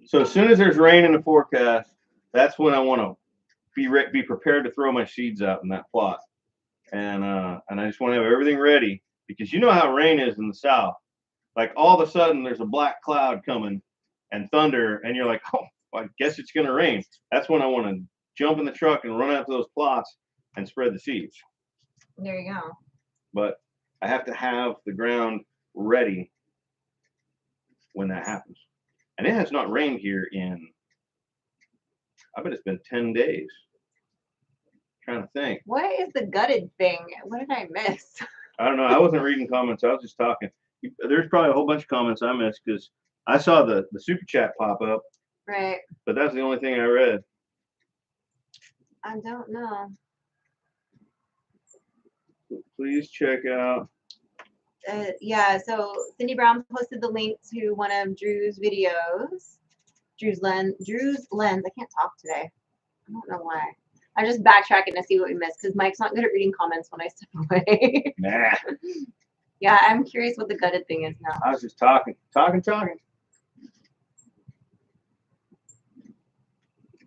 So as soon as there's rain in the forecast, that's when I want to be prepared to throw my seeds out in that plot, and I just want to have everything ready, because you know how rain is in the south. Like all of a sudden there's a black cloud coming and thunder, and you're like, oh, well, I guess it's gonna rain. That's when I want to jump in the truck and run out to those plots and spread the seeds. There you go. But I have to have the ground ready when that happens. And it has not rained here in, I bet it's been 10 days. I'm trying to think. What is the gutted thing? What did I miss? I don't know. I wasn't reading comments. I was just talking. There's probably a whole bunch of comments I missed, because I saw the super chat pop up. Right. But that's the only thing I read. I don't know. Please check out. Yeah, so Cindy Brown posted the link to one of Drew's videos. Drew's lens. I can't talk today. I don't know why. I'm just backtracking to see what we missed, because Mike's not good at reading comments when I step away. Nah. Yeah, I'm curious what the gutted thing is now. I was just talking.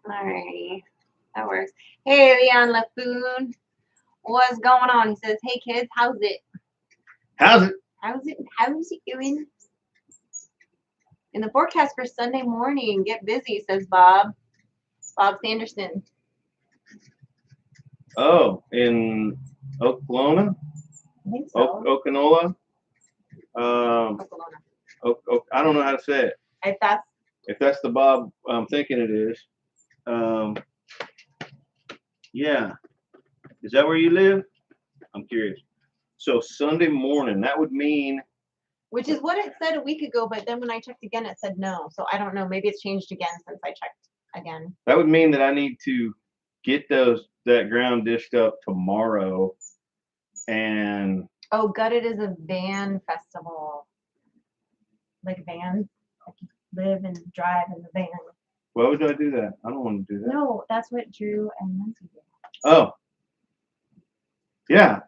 Alrighty, that works. Hey, Leon Lafoon. What's going on? He says, hey kids, how's it? How's it? How's it doing? In the forecast for Sunday morning, get busy, says Bob. Bob Sanderson. Oh, in Oklahoma? I think so. Okanola? Oklahoma. I don't know how to say it. If If that's the Bob I'm thinking it is. Yeah. Is that where you live? I'm curious. So Sunday morning, that would mean. which is what it said a week ago, but then when I checked again, it said no. So I don't know. Maybe it's changed again since I checked again. That would mean that I need to get that ground dished up tomorrow. And oh, Gutted is a van festival. Like vans. Like you live and drive in the van. why would I do that? I don't want to do that. No, that's what Drew and Lindsay did. Oh. Yeah.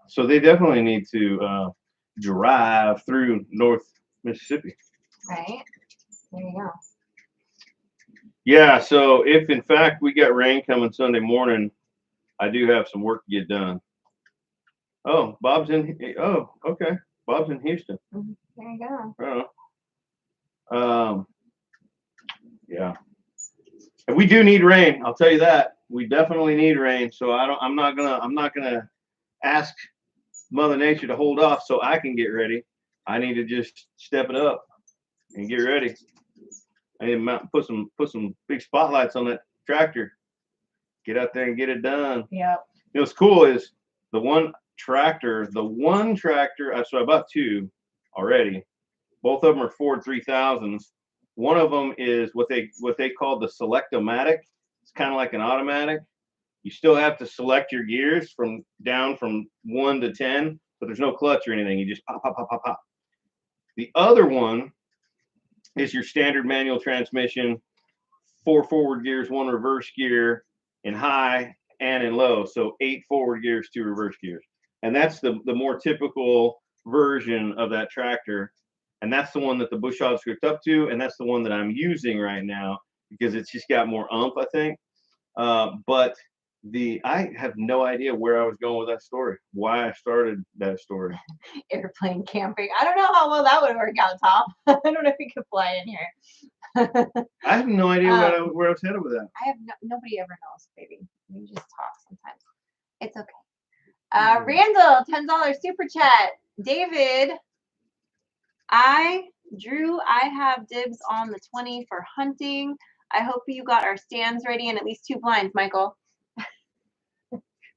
So they definitely need to drive through North Mississippi. Right? There you go. Yeah, so if in fact we got rain coming Sunday morning, I do have some work to get done. Oh, Bob's in. Oh, okay. Bob's in Houston. There you go. Yeah. And we do need rain. I'll tell you that. We definitely need rain. So I'm not gonna ask Mother Nature to hold off so I can get ready. I need to just step it up and get ready. I need to put some big spotlights on that tractor. Get out there and get it done. Yep. You know what's cool is the one tractor. So I bought two already. Both of them are Ford 3000s. One of them is what they call the Select-O-Matic. It's kind of like an automatic. You still have to select your gears from 1 to 10, but there's no clutch or anything. You just pop, pop, pop, pop, pop. The other one is your standard manual transmission, 4 forward gears, 1 reverse gear in high and in low. So 8 forward gears, 2 reverse gears. And that's the more typical version of that tractor. And that's the one that the bush hog's hooked up to. And that's the one that I'm using right now because it's just got more umph, I think. But I have no idea where I was going with that story, why I started that story. Airplane camping. I don't know how well that would work out, Tom. I don't know if you could fly in here. I have no idea where I was headed with that. I have nobody ever knows, baby. We just talk sometimes. It's okay. Randall, $10 super chat. David, Drew, I have dibs on the 20 for hunting. I hope you got our stands ready and at least 2 blinds, Michael.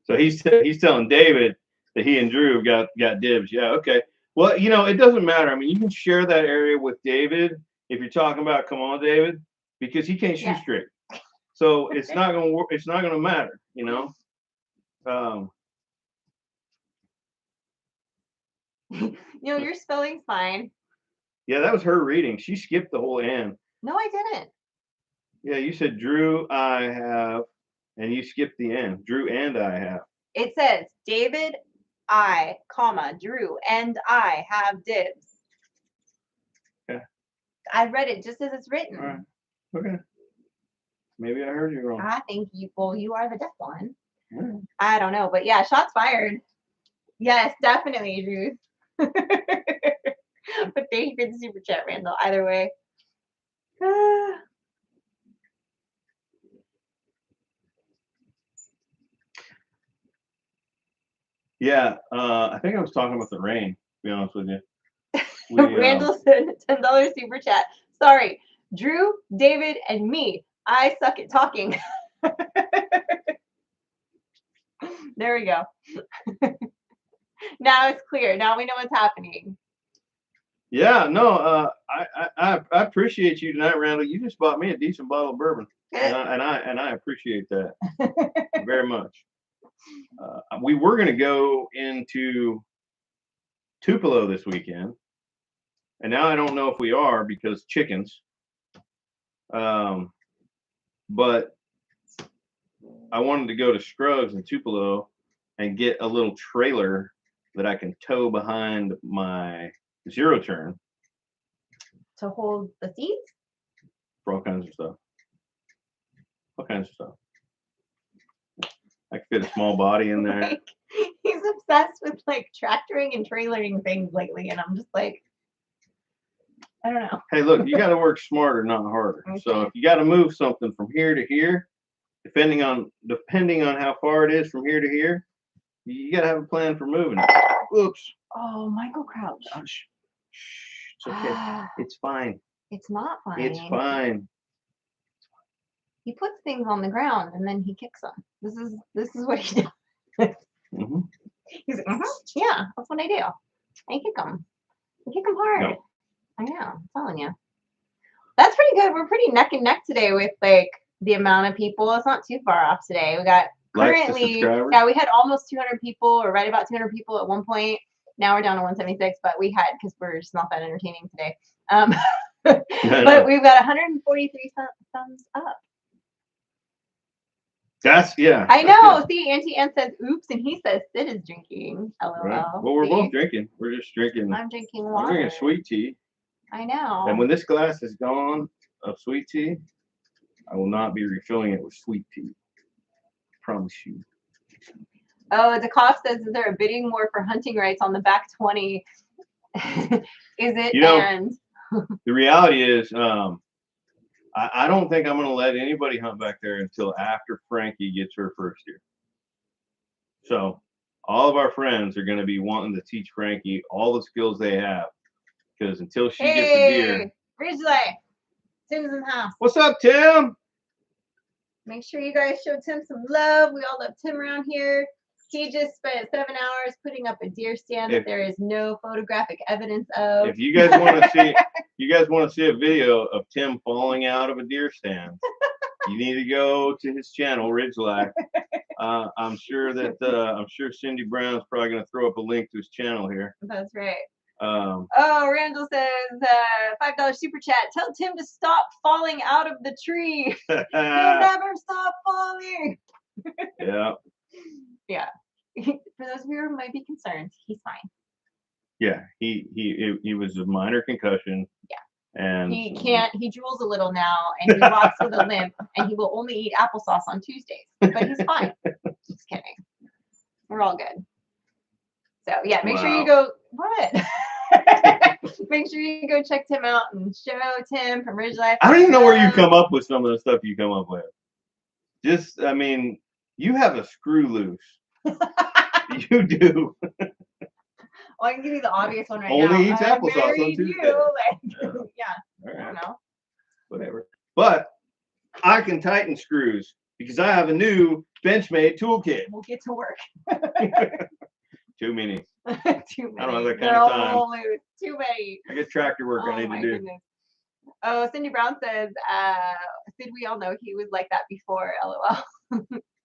So he's telling David that he and Drew got dibs. Yeah, okay. Well, it doesn't matter. I mean, you can share that area with David if you're talking about, come on, David, because he can't shoot straight. So it's not gonna work. It's not gonna matter, Your spelling's fine. Yeah, that was her reading. She skipped the whole N. No, I didn't. Yeah, you said Drew, I have, and you skipped the N. Drew and I have. It says David, Drew, and I have dibs. Okay. I read it just as it's written. All right. Okay. Maybe I heard you wrong. I think you are the deaf one. Yeah. I don't know, but yeah, shots fired. Yes, definitely, Drew. But thank you for the super chat, Randall. Either way. Yeah, I think I was talking about the rain, to be honest with you. Randall said $10 super chat. Sorry, Drew, David, and me. I suck at talking. There we go. Now it's clear. Now we know what's happening. Yeah, no, I appreciate you tonight, Randall. You just bought me a decent bottle of bourbon, and I appreciate that very much. We were going to go into Tupelo this weekend, and now I don't know if we are because chickens. But I wanted to go to Scruggs in Tupelo and get a little trailer that I can tow behind my zero turn to hold the seats for all kinds of stuff. All kinds of stuff. I could fit a small body in there. Like, he's obsessed with like tractoring and trailering things lately, and I'm just like, I don't know. Hey, look, you got to work smarter, not harder. Okay. So if you got to move something from here to here, depending on how far it is from here to here, you got to have a plan for moving it. Oops. Oh, Michael Crouch. Oh, shh. It's okay. It's fine. It's not fine. It's fine. He puts things on the ground and then he kicks them. This is what he does. Mm-hmm. He's like, yeah, that's what I do. I kick them. I kick them hard. No. I know. I'm telling you. That's pretty good. We're pretty neck and neck today with like the amount of people. It's not too far off today. We got currently, yeah, we had almost 200 people, or right about 200 people at one point. Now we're down to 176, but we had, because we're just not that entertaining today. But we've got 143 thumbs up. That's, yeah. I know. See, Auntie Ann says, oops, and he says Sid is drinking. LOL. Right. Well, we're both drinking. We're just drinking. I'm drinking water. I'm drinking sweet tea. I know. And when this glass is gone of sweet tea, I will not be refilling it with sweet tea. Promise you. Oh, DeKoff says, is there a bidding war for hunting rights on the back 20? Is it? You know, and the reality is, I don't think I'm going to let anybody hunt back there until after Frankie gets her first year. So all of our friends are going to be wanting to teach Frankie all the skills they have, because until she gets a deer. Ridgely, Tim's in the house. What's up, Tim? Make sure you guys show Tim some love. We all love Tim around here. He just spent 7 hours putting up a deer stand that there is no photographic evidence of. If you guys want to see, a video of Tim falling out of a deer stand, you need to go to his channel, Ridgely. I'm sure Cindy Brown's probably going to throw up a link to his channel here. That's right. Oh, Randall says, $5 super chat. Tell Tim to stop falling out of the tree. He'll never stop falling. Yeah. Yeah. For those of you who might be concerned, he's fine. Yeah, he was a minor concussion. Yeah. And he drools a little now, and he walks with a limp, and he will only eat applesauce on Tuesdays. But he's fine. Just kidding. We're all good. So yeah, make sure you go. What? Make sure you go check Tim out and show Tim from Ridge Life. I don't even know where you come up with some of the stuff you come up with. Just, I mean, you have a screw loose. You do. Well, I can give you the obvious one right Only now. eats applesauce on Tuesday. Yeah. All right. I don't know. Whatever. But I can tighten screws because I have a new Benchmade Tool Kit. We'll get to work. Too many. Too many. I don't have that kind of time. Too many. I get tractor work I need to do. Goodness. Oh, Cindy Brown says, Sid, we all know he was like that before, LOL.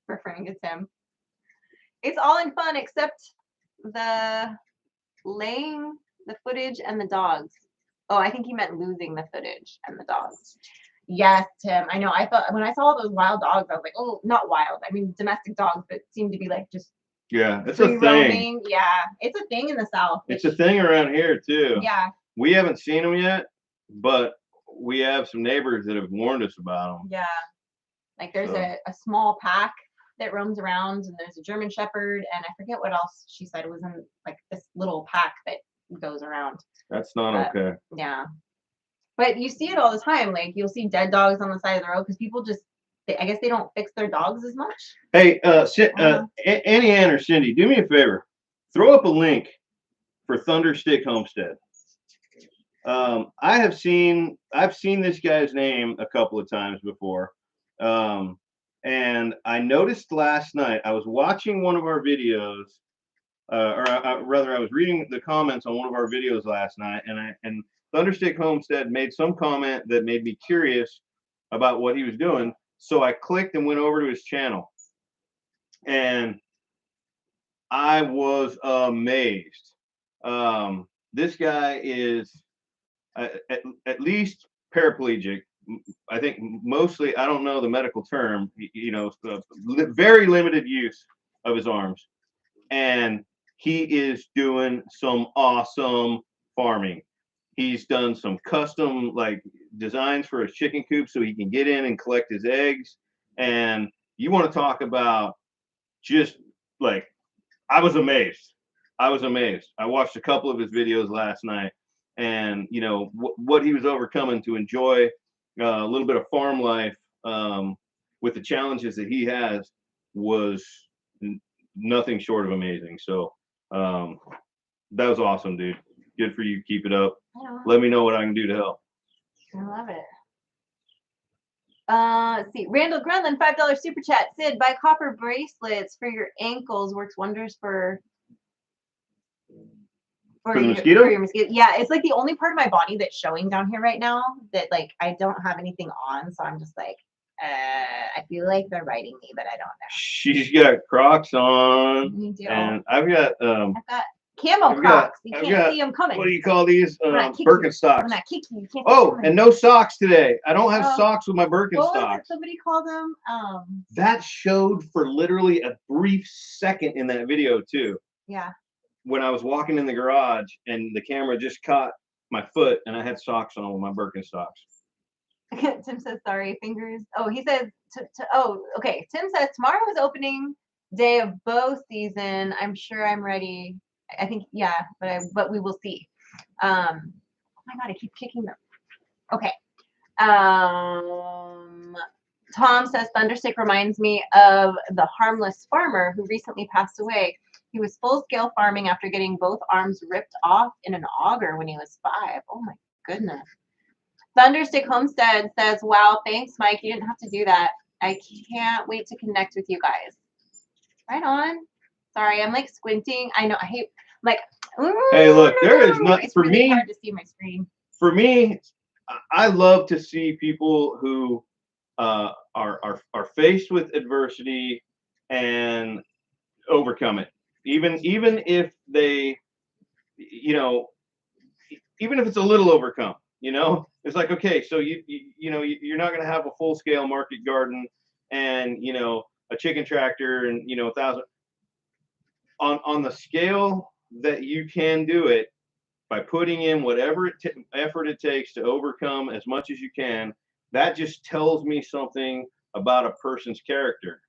Referring to Tim. It's all in fun except the laying the footage and the dogs. Oh, I think he meant losing the footage and the dogs. Yes, Tim. I know. I thought when I saw all those wild dogs, I was like, oh, not wild. I mean, domestic dogs, but seem to be like just it's a thing. Roaming. Yeah, it's a thing in the South. It's a thing around here too. Yeah. We haven't seen them yet, but we have some neighbors that have warned us about them. Yeah. Like there's a small pack that roams around, and there's a German Shepherd, and I forget what else she said was in like this little pack that goes around. That's not okay. Yeah. But you see it all the time. Like you'll see dead dogs on the side of the road because people just, I guess they don't fix their dogs as much. Hey, Annie Ann or Cindy, do me a favor. Throw up a link for Thunderstick Homestead. I've seen this guy's name a couple of times before. And I noticed last night, I was watching one of our videos, rather I was reading the comments on one of our videos last night, and Thunderstick Homestead made some comment that made me curious about what he was doing. So I clicked and went over to his channel, and I was amazed. This guy is at least paraplegic. I think mostly, I don't know the medical term, very limited use of his arms. And he is doing some awesome farming. He's done some custom designs for his chicken coop so he can get in and collect his eggs. And you want to talk about just like, I was amazed. I was amazed. I watched a couple of his videos last night, and you know what he was overcoming to enjoy a little bit of farm life with the challenges that he has was nothing short of amazing. So that was awesome, dude. Good for you. Keep it up. Let me know what I can do to help. I love it. Let's see. Randall Grunland, $5 super chat. Sid, buy copper bracelets for your ankles. Works wonders for the mosquito? For your mosquito. Yeah, it's like the only part of my body that's showing down here right now that like I don't have anything on, so I'm just like, I feel like they're biting me, but I don't know. She's got Crocs on, Me too. and I've got camo Crocs. You can't see them coming. What do you call these? Birkenstocks. I'm not kicking you. Can't Oh, and no socks today. I don't have socks with my Birkenstocks. What was it somebody called them? That showed for literally a brief second in that video too. Yeah. When I was walking in the garage and the camera just caught my foot and I had socks on with my Birkenstocks. Tim says, sorry, fingers. Oh, he says, okay. Tim says, tomorrow is opening day of bow season. I'm sure I'm ready. I think, yeah, but we will see. Oh my God, I keep kicking them. Okay. Tom says, Thunderstick reminds me of the harmless farmer who recently passed away. He was full-scale farming after getting both arms ripped off in an auger when he was 5. Oh my goodness. Thunderstick Homestead says, wow, thanks, Mike. You didn't have to do that. I can't wait to connect with you guys. Right on. Sorry, I'm like squinting. I know, I hate, like, hey, look, there is nothing for really me. Hard to see my screen. For me, I love to see people who are faced with adversity and overcome it. Even if they, you know, even if it's a little overcome, you know, it's like, okay, so you know, you're not going to have a full scale market garden and, you know, a chicken tractor and, you know, 1,000 on the scale that you can do it by putting in whatever effort it takes to overcome as much as you can. That just tells me something about a person's character.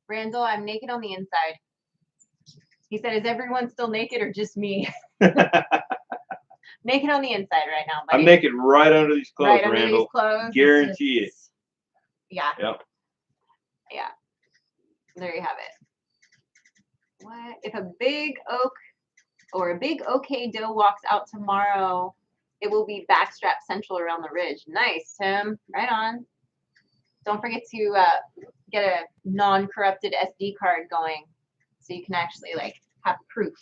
Randall, I'm naked on the inside. He said, is everyone still naked or just me? Naked on the inside right now, buddy. I'm naked right under these clothes, right under Randall. These clothes. Guarantee it. Yeah. Yep. Yeah. There you have it. What if a big oak or a big OK doe walks out tomorrow? It will be backstrap central around the ridge. Nice, Tim. Right on. Don't forget to get a non-corrupted SD card going, so you can actually like have proof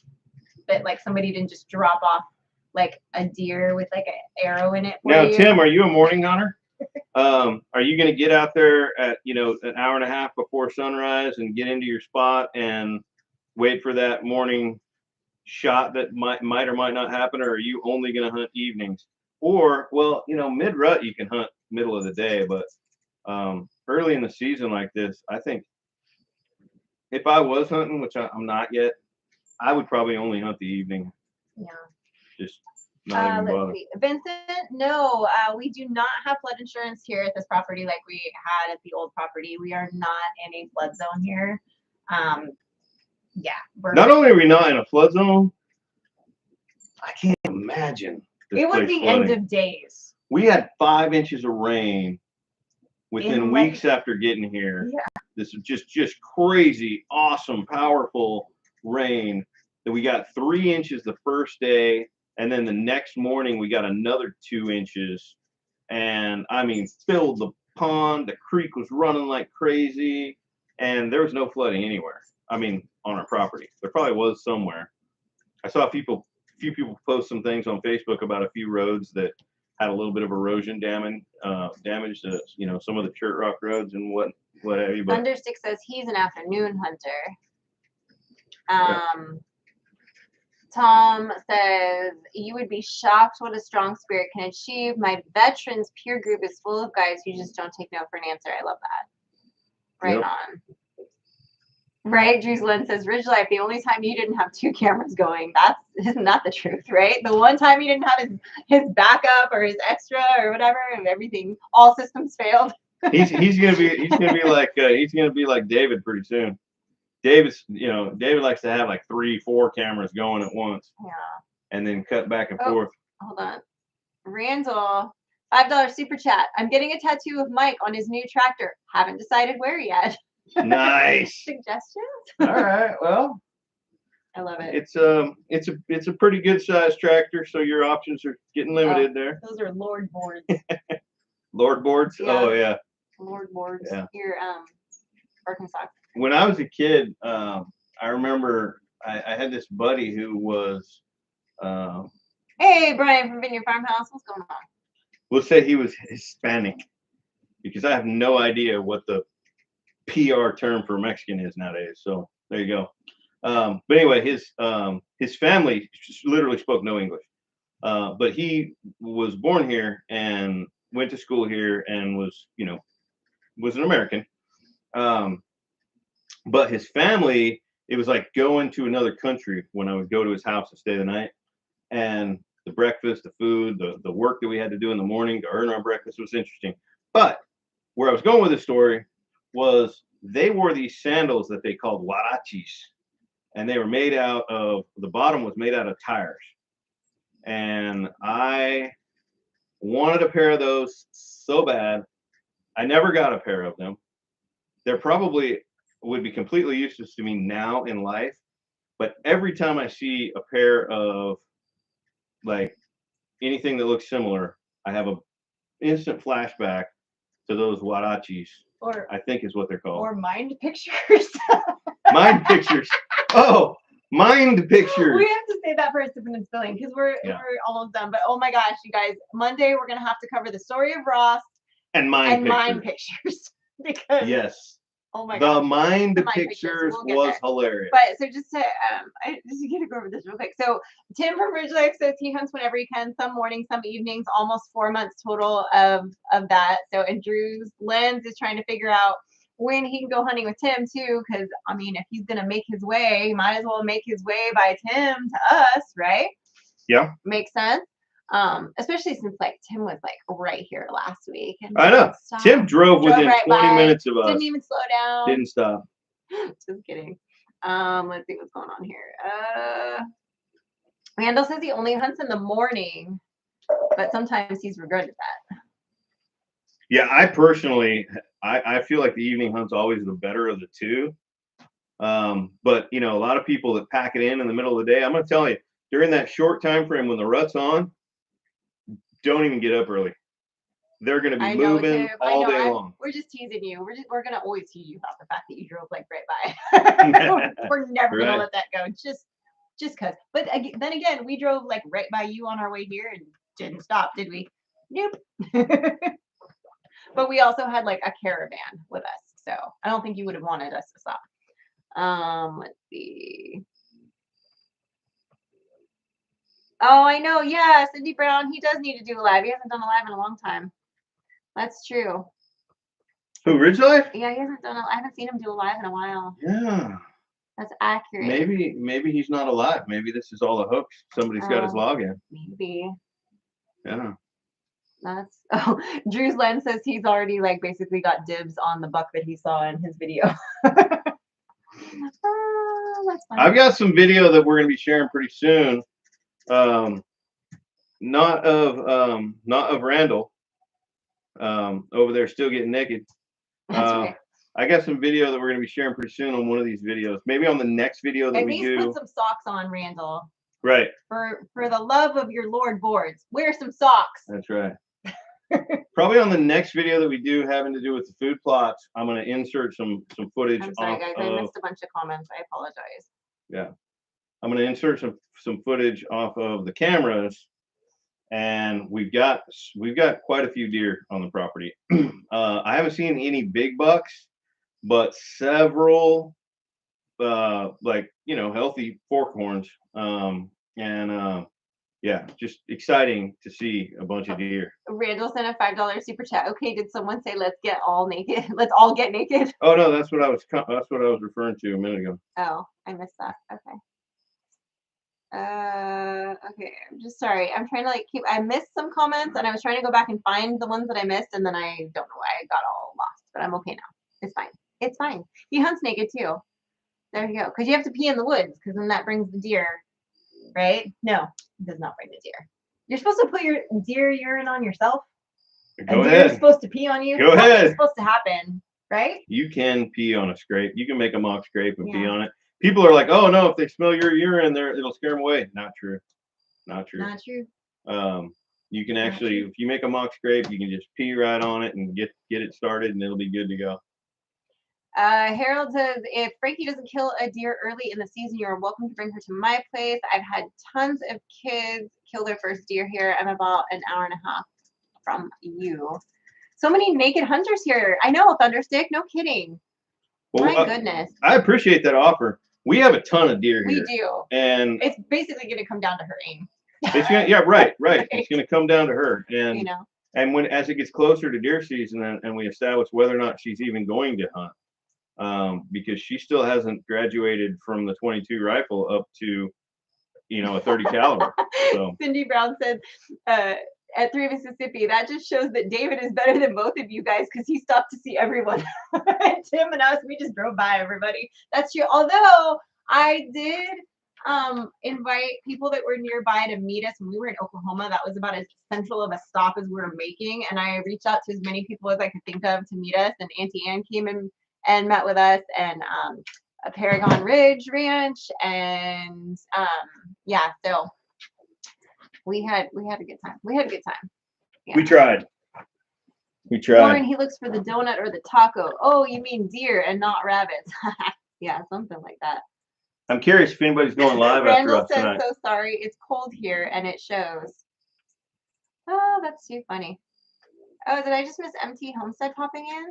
that like somebody didn't just drop off like a deer with like an arrow in it. Now, Tim, are you a morning hunter? Are you going to get out there at, you know, an hour and a half before sunrise and get into your spot and wait for that morning shot that might or might not happen, or are you only going to hunt evenings? Or, well, you know, mid-rut you can hunt middle of the day, but early in the season like this, I think if I was hunting, which I'm not yet, I would probably only hunt the evening. Yeah. Just not even bother. Let's see. Vincent, no, we do not have flood insurance here at this property like we had at the old property. We are not in a flood zone here. Yeah. Not only are we not in a flood zone, I can't imagine. It was the end of days. We had 5 inches of rain within weeks after getting here. Yeah. This is just crazy, awesome, powerful rain that we got 3 inches the first day. And then the next morning we got another 2 inches. And I mean, filled the pond. The creek was running like crazy. And there was no flooding anywhere. I mean, on our property. There probably was somewhere. I saw a few people post some things on Facebook about a few roads that had a little bit of erosion damage to, you know, some of the chert rock roads and what have you. But Thunderstick says he's an afternoon hunter. Tom says you would be shocked what a strong spirit can achieve. My veterans peer group is full of guys who just don't take no for an answer. I love that. Right on. Right, Drewslin says, Ridge Life, the only time you didn't have 2 cameras going, isn't that the truth, right? The one time you didn't have his backup or his extra or whatever, and everything, all systems failed. he's gonna be like David pretty soon. David likes to have like 3, 4 cameras going at once, Yeah. and then cut back and Oh, forth. hold on. Randall, $5 super chat. I'm getting a tattoo of Mike on his new tractor. Haven't decided where yet. Nice. Suggestions? All right. Well, I love it. it's a pretty good sized tractor, so your options are getting limited there. Those are Lord boards. Lord boards. Yeah. Oh yeah. Lord boards. Yeah. Here, Arkansas. When I was a kid, I remember I had this buddy who was, Hey, Brian from Vineyard Farmhouse. What's going on? we'll say he was Hispanic, because I have no idea what the PR term for Mexican is nowadays. So there you go. But anyway, his family literally spoke no English, but he was born here and went to school here and was an American. But his family, it was like going to another country when I would go to his house to stay the night. And the breakfast, the food, the work that we had to do in the morning to earn our breakfast was interesting. But where I was going with the story was they wore these sandals that they called huaraches. And they were made out of, the bottom was made out of tires. And I wanted a pair of those so bad. I never got a pair of them. They're probably would be completely useless to me now in life. But every time I see a pair of like anything that looks similar, I have a instant flashback to those huaraches. Or I think is what they're called. Or mind pictures. Mind pictures. Oh, mind pictures. We have to say that first if it's spilling because we're almost done. But oh my gosh, you guys, Monday we're gonna have to cover the story of Ross and mind pictures because yes. Oh my the God. Mind pictures was hilarious. But so just to just to go over this real quick. So Tim from Ridge Life says he hunts whenever he can, some mornings, some evenings, almost 4 months total of that. So and Drew's lens is trying to figure out when he can go hunting with Tim too, because I mean if he's gonna make his way, he might as well make his way by Tim to us, right? Yeah. Makes sense. Especially since like Tim was like right here last week. And I know. Tim drove within right 20 minutes of us. Didn't even slow down. Didn't stop. Just kidding. Let's see what's going on here. Randall says he only hunts in the morning, but sometimes he's regretted that. Yeah, I personally, I feel like the evening hunt's always the better of the two. But a lot of people that pack it in the middle of the day, I'm gonna tell you, during that short time frame when the rut's on, don't even get up early. They're going to be moving all day long. We're just teasing you. We're going to always tease you about the fact that you drove like right by. We're never going to let that go. Just because. But then again, we drove like right by you on our way here and didn't stop, did we? Nope. But we also had like a caravan with us. So I don't think you would have wanted us to stop. Let's see. Oh, I know. Yeah, Cindy Brown. He does need to do a live. He hasn't done a live in a long time. That's true. Who, Ridge Life? Yeah, he hasn't done. I haven't seen him do a live in a while. Yeah. That's accurate. Maybe he's not alive. Maybe this is all a hoax. Somebody's got his login. Maybe. Yeah. That's Drew's lens says he's already like basically got dibs on the buck that he saw in his video. That's funny. I've got some video that we're gonna be sharing pretty soon. Not of Randall. Over there still getting naked. That's right. I got some video that we're going to be sharing pretty soon on one of these videos. Maybe on the next video that we do. Put some socks on, Randall. Right. For the love of your Lord boards, wear some socks. That's right. Probably on the next video that we do having to do with the food plots, I'm going to insert some footage. I'm sorry, guys. I missed a bunch of comments. I apologize. Yeah. I'm going to insert some footage off of the cameras. And we've got quite a few deer on the property. I haven't seen any big bucks, but several healthy forkhorns. Yeah, just exciting to see a bunch of deer. Randall sent a $5 super chat. Okay, did someone say let's get all naked? Let's all get naked? Oh no, that's what I was referring to a minute ago. Oh, I missed that. Okay. Okay, I'm just sorry. I'm trying to I missed some comments and I was trying to go back and find the ones that I missed and then I don't know why I got all lost, but I'm okay now. It's fine. It's fine. He hunts naked too. There you go. Because you have to pee in the woods, because then that brings the deer, right? No, it does not bring the deer. You're supposed to put your deer urine on yourself. Go a deer ahead. is supposed to pee on you. Go ahead. Something's supposed to happen, right? You can pee on a scrape. You can make a mock scrape and pee on it. People are like, "Oh no, if they smell your urine, it'll scare them away." Not true. Not true. Not true. You can actually, if you make a mock scrape, you can just pee right on it and get it started, and it'll be good to go. Harold says, if Frankie doesn't kill a deer early in the season, you're welcome to bring her to my place. I've had tons of kids kill their first deer here. I'm about an hour and a half from you. So many naked hunters here. I know, Thunderstick. No kidding. Well, my goodness. I appreciate that offer. We have a ton of deer here. We do. And it's basically going to come down to her aim. It's gonna, yeah, right. It's going to come down to her. And you know. And as it gets closer to deer season, and we establish whether or not she's even going to hunt, because she still hasn't graduated from the 22 rifle up to, a 30 caliber. So Cindy Brown said, at 3 Mississippi, that just shows that David is better than both of you guys because he stopped to see everyone. Tim and us, we just drove by everybody. That's true. Although I did invite people that were nearby to meet us when we were in Oklahoma. That was about as central of a stop as we were making. And I reached out to as many people as I could think of to meet us. And Auntie Ann came in and met with us, and a Paragon Ridge Ranch, and yeah, so we had a good time. Yeah. We tried. Lauren, he looks for the donut or the taco. Oh, you mean deer and not rabbits? Yeah, something like that. I'm curious if anybody's going live after us tonight. Randall says, so sorry, it's cold here and it shows. Oh, that's too funny. Oh, did I just miss MT Homestead popping in?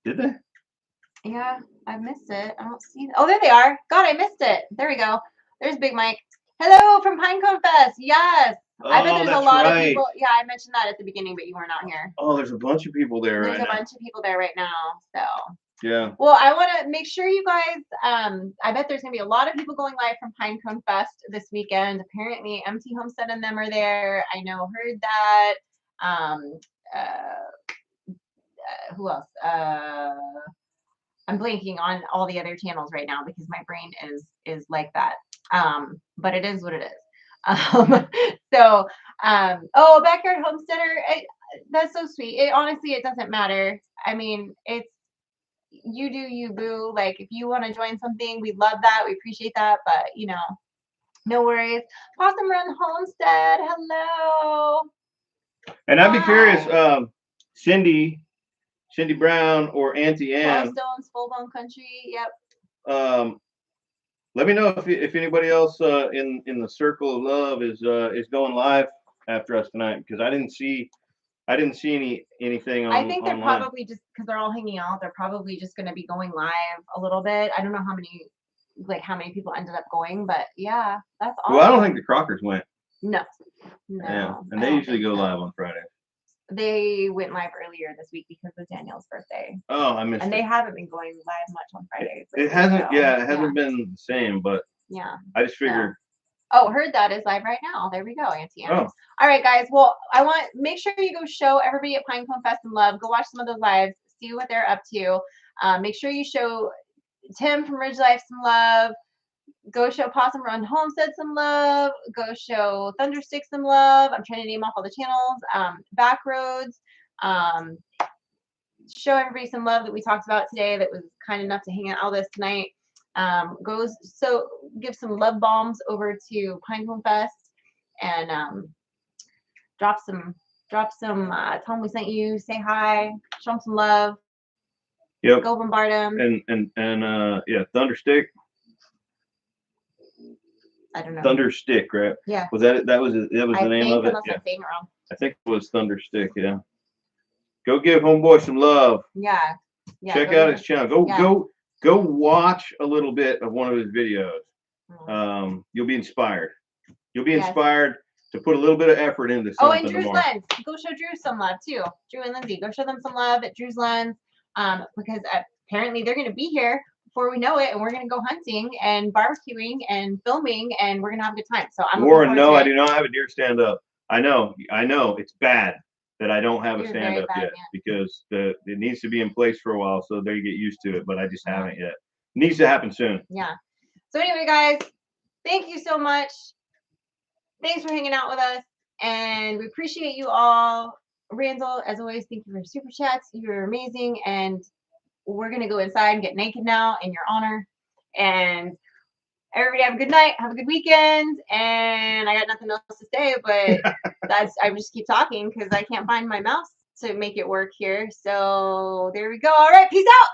Did they? Yeah, I missed it. I don't see. Oh, there they are. God, I missed it. There we go. There's Big Mike. Hello from Pinecone Fest. Yes. I bet there's a lot of people. Yeah, I mentioned that at the beginning, but you were not here. Oh, there's a bunch of people there right now. There's a bunch of people there right now. So. Yeah. Well, I want to make sure you guys. I bet there's gonna be a lot of people going live from Pinecone Fest this weekend. Apparently, MT Homestead and them are there. I know. Heard that. Who else? I'm blanking on all the other channels right now because my brain is like that. But it is what it is. So, oh, Backyard Homesteader, that's so sweet. Honestly, it doesn't matter. I mean, it's you do you, boo. Like, if you want to join something, we love that. We appreciate that. But, no worries. Possum Run Homestead, hello. And I'd be curious, Cindy Brown or Auntie Ann. Stone's Full Bone Country, yep. Let me know if anybody else in the circle of love is going live after us tonight, because I didn't see anything on. I think they're online. Probably just because they're all hanging out. They're probably just going to be going live a little bit. I don't know how many people ended up going, but yeah, that's awesome. Well, I don't think the Crockers went. No. Yeah, and they usually go live on Friday. They went live earlier this week because of Daniel's birthday. Oh, I missed it. And they haven't been going live much on Fridays. It hasn't. Yeah, it hasn't been the same. But yeah, I just figured. Oh, Heard That is live right now. There we go, Auntie Ann. Oh. All right, guys. Well, make sure you go show everybody at Pinecone Fest some love. Go watch some of those lives. See what they're up to. Make sure you show Tim from Ridge Life some love. Go show Possum Run Homestead some love. Go show Thunderstick some love. I'm trying to name off all the channels. Backroads. Show everybody some love that we talked about today that was kind enough to hang out all this tonight. Give some love bombs over to Pinecone Fest and drop some tell them we sent you, say hi, show them some love. Yep. Go bombard them. And yeah, Thunderstick. I don't know. Thunderstick, right? Yeah. Was that was the name of it? Yeah. I'm saying it wrong. I think it was Thunderstick. Yeah. Go give homeboy some love. Yeah. Check out his channel. Go watch a little bit of one of his videos. You'll be inspired. You'll be inspired to put a little bit of effort into something. Oh, and Drew's Lens. Go show Drew some love too. Drew and Lindsay. Go show them some love at Drew's Lens. Because apparently they're going to be here before we know it, and we're going to go hunting and barbecuing and filming, and we're going to have a good time. So I'm Warren, no, I do not have a deer stand up. I know it's bad that I don't have a You're stand up yet, because it needs to be in place for a while so they get used to it, but I just haven't yet. Needs to happen soon. Yeah. So anyway, guys, thank you so much. Thanks for hanging out with us, and we appreciate you all. Randall, as always, thank you for super chats. You're amazing, and we're gonna go inside and get naked now in your honor. And everybody have a good night, have a good weekend, and I got nothing else to say, but I just keep talking because I can't find my mouse to make it work here. So there we go. All right, peace out.